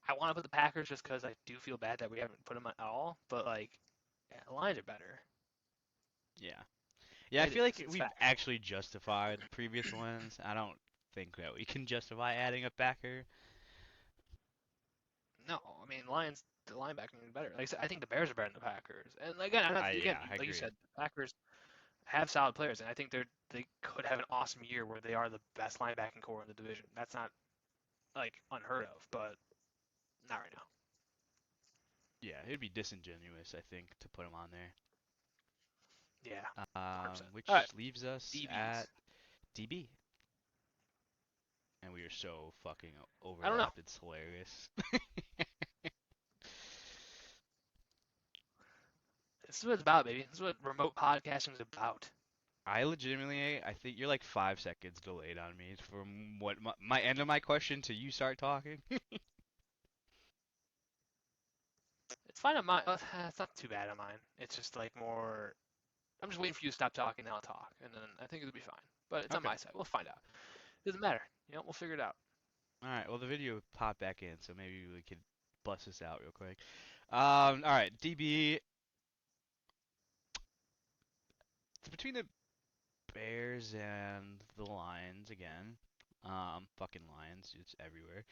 I want to put the Packers just because I do feel bad that we haven't put them at all, but like, yeah, the Lions are better. Yeah. Yeah, I It feel is. like It's we've factual. actually justified previous ones. I don't think that we can justify adding a backer. No, I mean Lions. The linebacking is better. Like I said, I think the Bears are better than the Packers. And again, I'm not, again, Yeah, I like you agree. said, the Packers have solid players, and I think they could have an awesome year where they are the best linebacking core in the division. That's not like unheard of, but not right now. Yeah, it'd be disingenuous, I think, to put him on there. Yeah, 100%. All right, Which leaves us DBs. at DB, and we are so fucking I don't know. overlapped. It's hilarious. This is what it's about, baby. This is what remote podcasting is about. I think you're like 5 seconds delayed on me from what my end of my question to you start talking. It's fine on mine. It's not too bad on mine. It's just like more. I'm just waiting for you to stop talking, then I'll talk, and then I think it'll be fine. But it's on Okay. my side. We'll find out. Doesn't matter. We'll figure it out. All right. Well, the video popped back in, so maybe we could bust this out real quick. All right. DB. It's between the Bears and the Lions again. Fucking Lions. It's everywhere.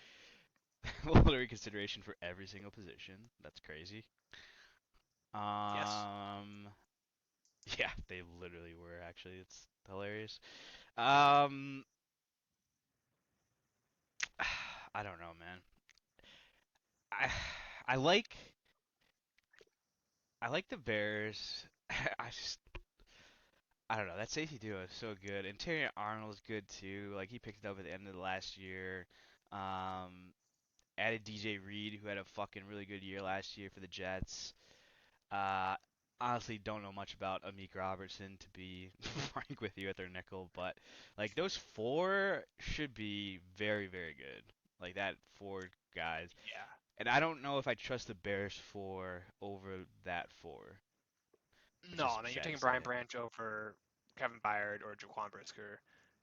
Lottery consideration for every single position. That's crazy. Yes. Um, yeah, they literally were actually. It's hilarious. Um, I don't know, man. I I like I like the Bears. I just I don't know. That safety duo is so good. And Terry Arnold's good too. Like he picked it up at the end of the last year. Um, Added DJ Reed, who had a fucking really good year last year for the Jets. Uh, Honestly, don't know much about Amik Robertson to be frank with you at their nickel, but like those four should be very, very good. Like that four guys. Yeah. And I don't know if I trust the Bears four over that four, which No, is I mean you're sad to taking Brian say. Branch over Kevin Byard or Jaquan Brisker.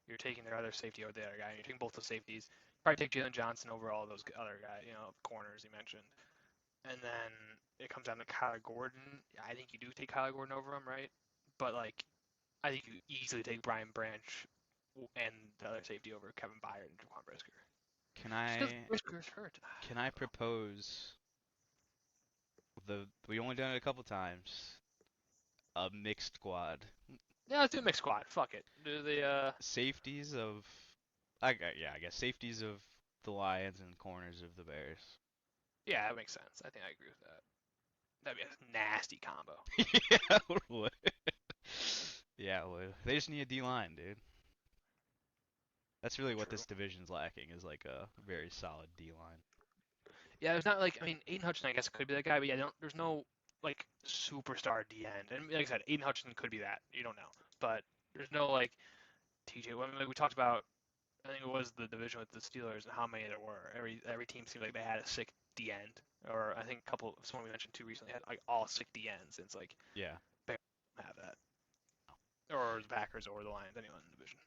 You're taking their other safety over the other guy. You're taking both the safeties. Probably take Jalen Johnson over all those other guys, corners you mentioned. And then it comes down to Kyler Gordon. I think you do take Kyler Gordon over him, right? But like, I think you easily take Brian Branch and the other safety over Kevin Byard and Jaquan Brisker. Can Just because I Brisker's hurt. can I propose we only done it a couple times, a mixed squad. Yeah, let's do a mixed squad. Fuck it. Do the Safeties of yeah, I guess safeties of the Lions and corners of the Bears. Yeah, that makes sense. I think I agree with that. That'd be a nasty combo. Yeah, it would. Yeah, it would. They just need a D line, dude. That's really what True. this division's lacking is like a very solid D line. Yeah, there's not like I mean Aiden Hutchinson I guess could be that guy, but yeah, there's no like superstar D end. And like I said, Aiden Hutchinson could be that. You don't know, but there's no like TJ. When like we talked about, I think it was the division with the Steelers and how many there were. Every team seemed like they had a sick D end, or I think a couple. Someone we mentioned too recently had like all sick D ends. And it's like Yeah. Bears don't have that, or the Packers or the Lions, anyone in the division.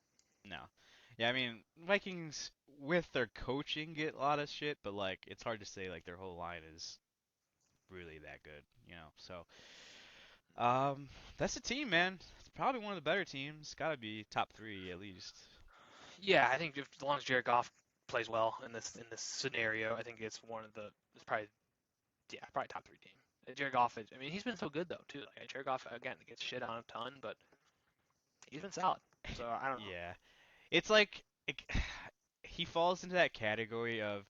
No. Yeah, I mean, Vikings with their coaching get a lot of shit, but like it's hard to say like their whole line is really that good, you know. So, that's the team, man. It's probably one of the better teams. Got to be top 3 at least. Yeah, I think if as long as Jared Goff plays well in this scenario, I think it's probably probably top three team. Jared Goff, I mean, he's been so good though too. Like Jared Goff again gets shit on a ton, but he's been solid. So I don't know. Yeah. It's like he falls into that category of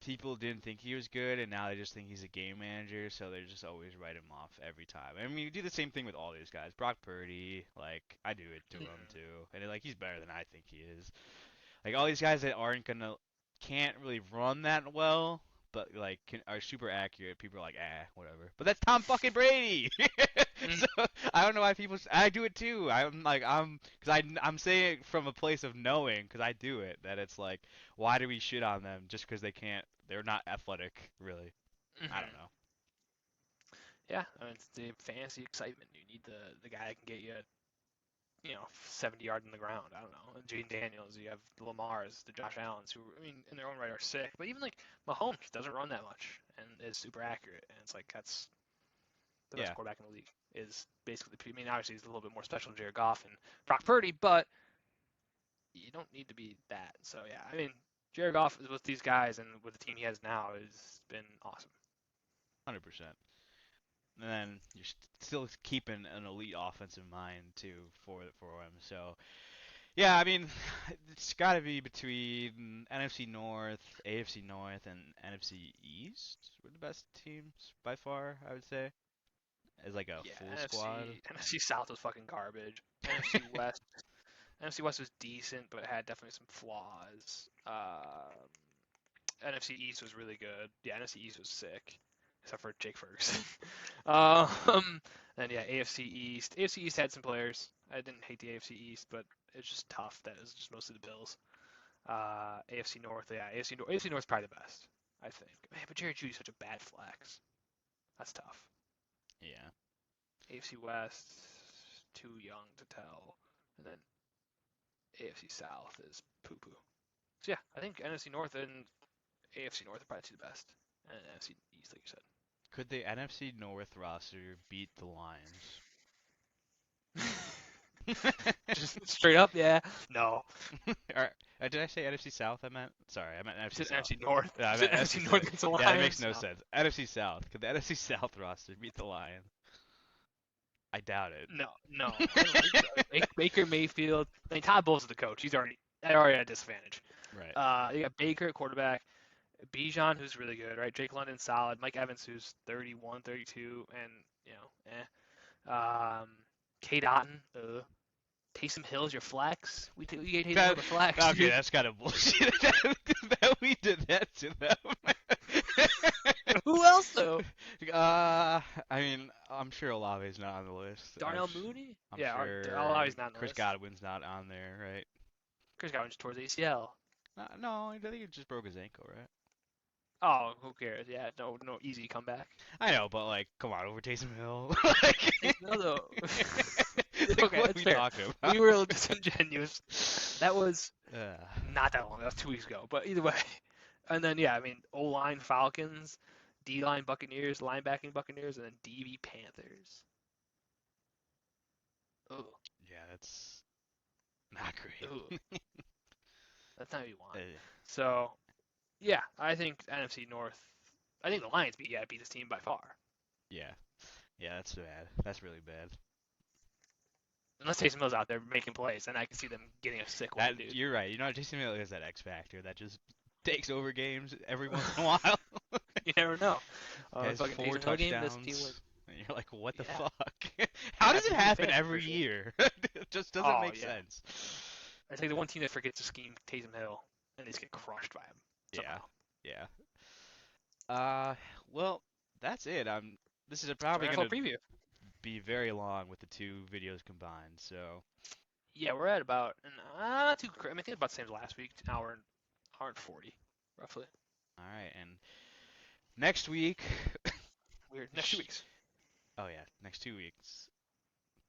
people didn't think he was good, and now they just think he's a game manager, so they just always write him off every time. I mean, you do the same thing with all these guys. Brock Purdy, like I do it to him Mhm. too, and like he's better than I think he is. Like all these guys that can't really run that well, but like are super accurate. People are like, whatever. But that's Tom fucking Brady. Mm. So I don't know why I do it too. Because I'm saying it from a place of knowing, because I do it. That it's like, why do we shit on them just because they're not athletic, really. I don't Mhm. know. Yeah, I mean it's the fantasy excitement. You need the guy that can get you 70 yards in the ground. I don't know. Jaden Daniels, you have the Lamars, the Josh Allens, who I mean in their own right are sick, but even like Mahomes doesn't run that much and is super accurate, and it's like that's the best Yeah, quarterback in the league. Is basically, I mean, obviously he's a little bit more special than Jared Goff and Brock Purdy, but you don't need to be that. So yeah, I mean, Jared Goff with these guys and with the team he has now has been awesome. 100%. And then you're still keeping an elite offensive mind too for him. So yeah, I mean, it's got to be between NFC North, AFC North, and NFC East. We're the best teams by far, I would say, as like a Yeah, full squad. NFC South was fucking garbage. NFC West was decent, but it had definitely some flaws. NFC East was really good. Yeah, NFC East was sick, except for Jake Ferguson. um, and yeah, AFC East. AFC East had some players. I didn't hate the AFC East, but it's just tough. That is just mostly the Bills. AFC North, yeah, AFC North is probably the best, I think. Man, but Jerry Judy's such a bad flex. That's tough. Yeah, AFC West, too young to tell, and then AFC South is poo poo. So yeah, I think NFC North and AFC North are probably two the best, and NFC East, like could the NFC North roster beat the Lions? you said. Just straight up, yeah. No. Or, did I say NFC South? Sorry, I meant You NFC said South. NFC North. Yeah, I You said meant NFC NFC North South. against the Yeah, that makes Lions. no No. sense. NFC South. Could the NFC South roster beat the Lions? I doubt it. No. I don't think so. Baker Mayfield. I mean, Todd Bowles is the coach. He's already at a disadvantage. Right. You got Baker at quarterback. Bijan, who's really good, right? Jake London, solid. Mike Evans, who's 31, 32, and K. Dotton, Taysom Hill's your flex. We gave Taysom Hill That the flex, okay, dude. that's kind of bullshit that we did that to them. Who else though? I mean, I'm sure Olave's not on the list. Darnell Mooney? I'm Yeah, sure he's not on the Chris list. Godwin's not on there, right? Chris Godwin's towards ACL. No, I think he just broke his ankle, right? Oh, who cares? Yeah, no easy comeback. I know, but like, come on, over Taysom Hill. Like, Taysom Hill though. like, Okay, what are that's we fair. talking We about? were a little disingenuous. That was Uh, not that long. That was 2 weeks ago. But either way, and then yeah, I mean, O line Falcons, D line Buccaneers, linebacking Buccaneers, and then DB Panthers. Oh, yeah, that's not oh, great. that's not what you want. Uh, So yeah, I think NFC North. I think the Lions beat this team by far. yeah, yeah, that's bad. That's really bad. Unless Taysom Hill's out there making plays, and I can see them getting a sick one, That dude. you're right. You know, Taysom Hill is that X factor that just takes over games every once in a while. You never know. Has Fucking four Taysom Hill game, this team would. touchdowns. And you're like, what the Yeah, fuck? How does it happens to be a happen fan for every sure. year? It just doesn't Oh make yeah, sense. I think the one team that forgets to scheme Taysom Hill and they just get crushed by him Yeah, somehow. yeah. Uh, well, that's it. This is probably NFL gonna preview. be very long with the two videos combined. So, Yeah, we're at about not too. I mean, I think about the same as last week, hour and 40, roughly. all right. And next week, Weird. Next two sh- weeks. oh yeah, next 2 weeks,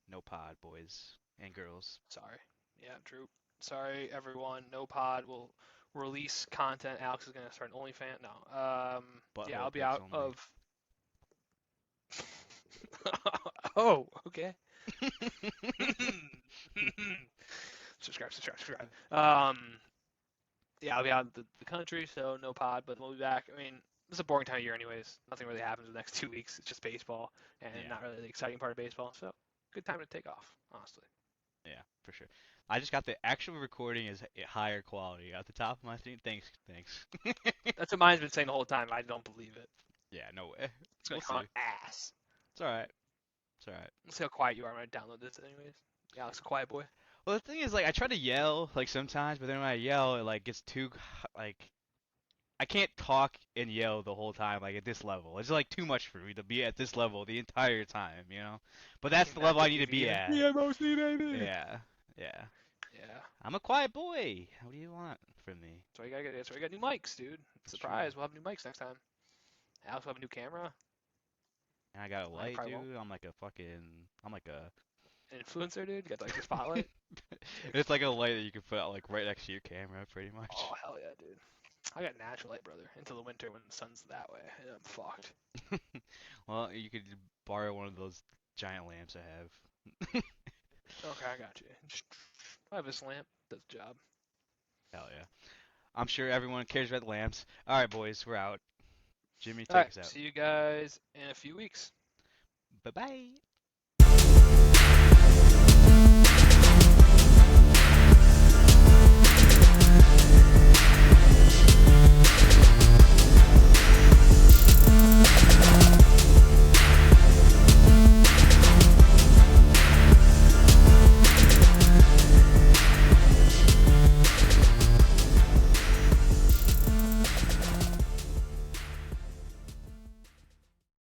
no pod, boys and girls. Sorry. Yeah, Drew. Sorry, everyone. No pod. We'll release content. Alex is gonna start an OnlyFans. No. Yeah, Butthole I'll be pics out only. of. Oh, okay. Subscribe. Yeah, I'll be out of the country, so no pod, but we'll be back. I mean, it's a boring time of year, anyways. Nothing really happens in the next 2 weeks. It's just baseball, and Yeah, not really the exciting part of baseball. So, good time to take off, honestly. yeah, for sure. I just got the actual recording is higher quality at the top of my screen. Thanks, thanks. That's what mine's been saying the whole time. I don't believe it. Yeah, no way. It's gonna We'll come out see. ass. It's all right. It's all right. Let's see how quiet you are when I download this, anyways. Yeah, Alex, quiet boy. Well, the thing is, like, I try to yell like sometimes, but then when I yell, it like gets too like I can't talk and yell the whole time like at this level. It's like too much for me to be at this level the entire time, you know. But that's King the Mac level I the need to be Aviator. at. Yeah, mostly, baby. Yeah, yeah. Yeah. I'm a quiet boy. What do you want from me? That's why you gotta get. That's why you got new mics, dude. It's true. Surprise! We'll have new mics next time. Alex will have a new camera. And I got a I light, probably won't. dude. I'm like a An influencer, dude. You got like the spotlight. it's like a light that you can put out like right next to your camera, pretty much. Oh hell yeah, dude. I got natural light, brother. Until the winter when the sun's that way, and I'm fucked. Well, you could borrow one of those giant lamps I have. Okay, I got you. I have this lamp. Does the job. Hell yeah. I'm sure everyone cares about lamps. All right, boys, we're out. Jimmy, All take right. us out. See you guys in a few weeks. Bye bye.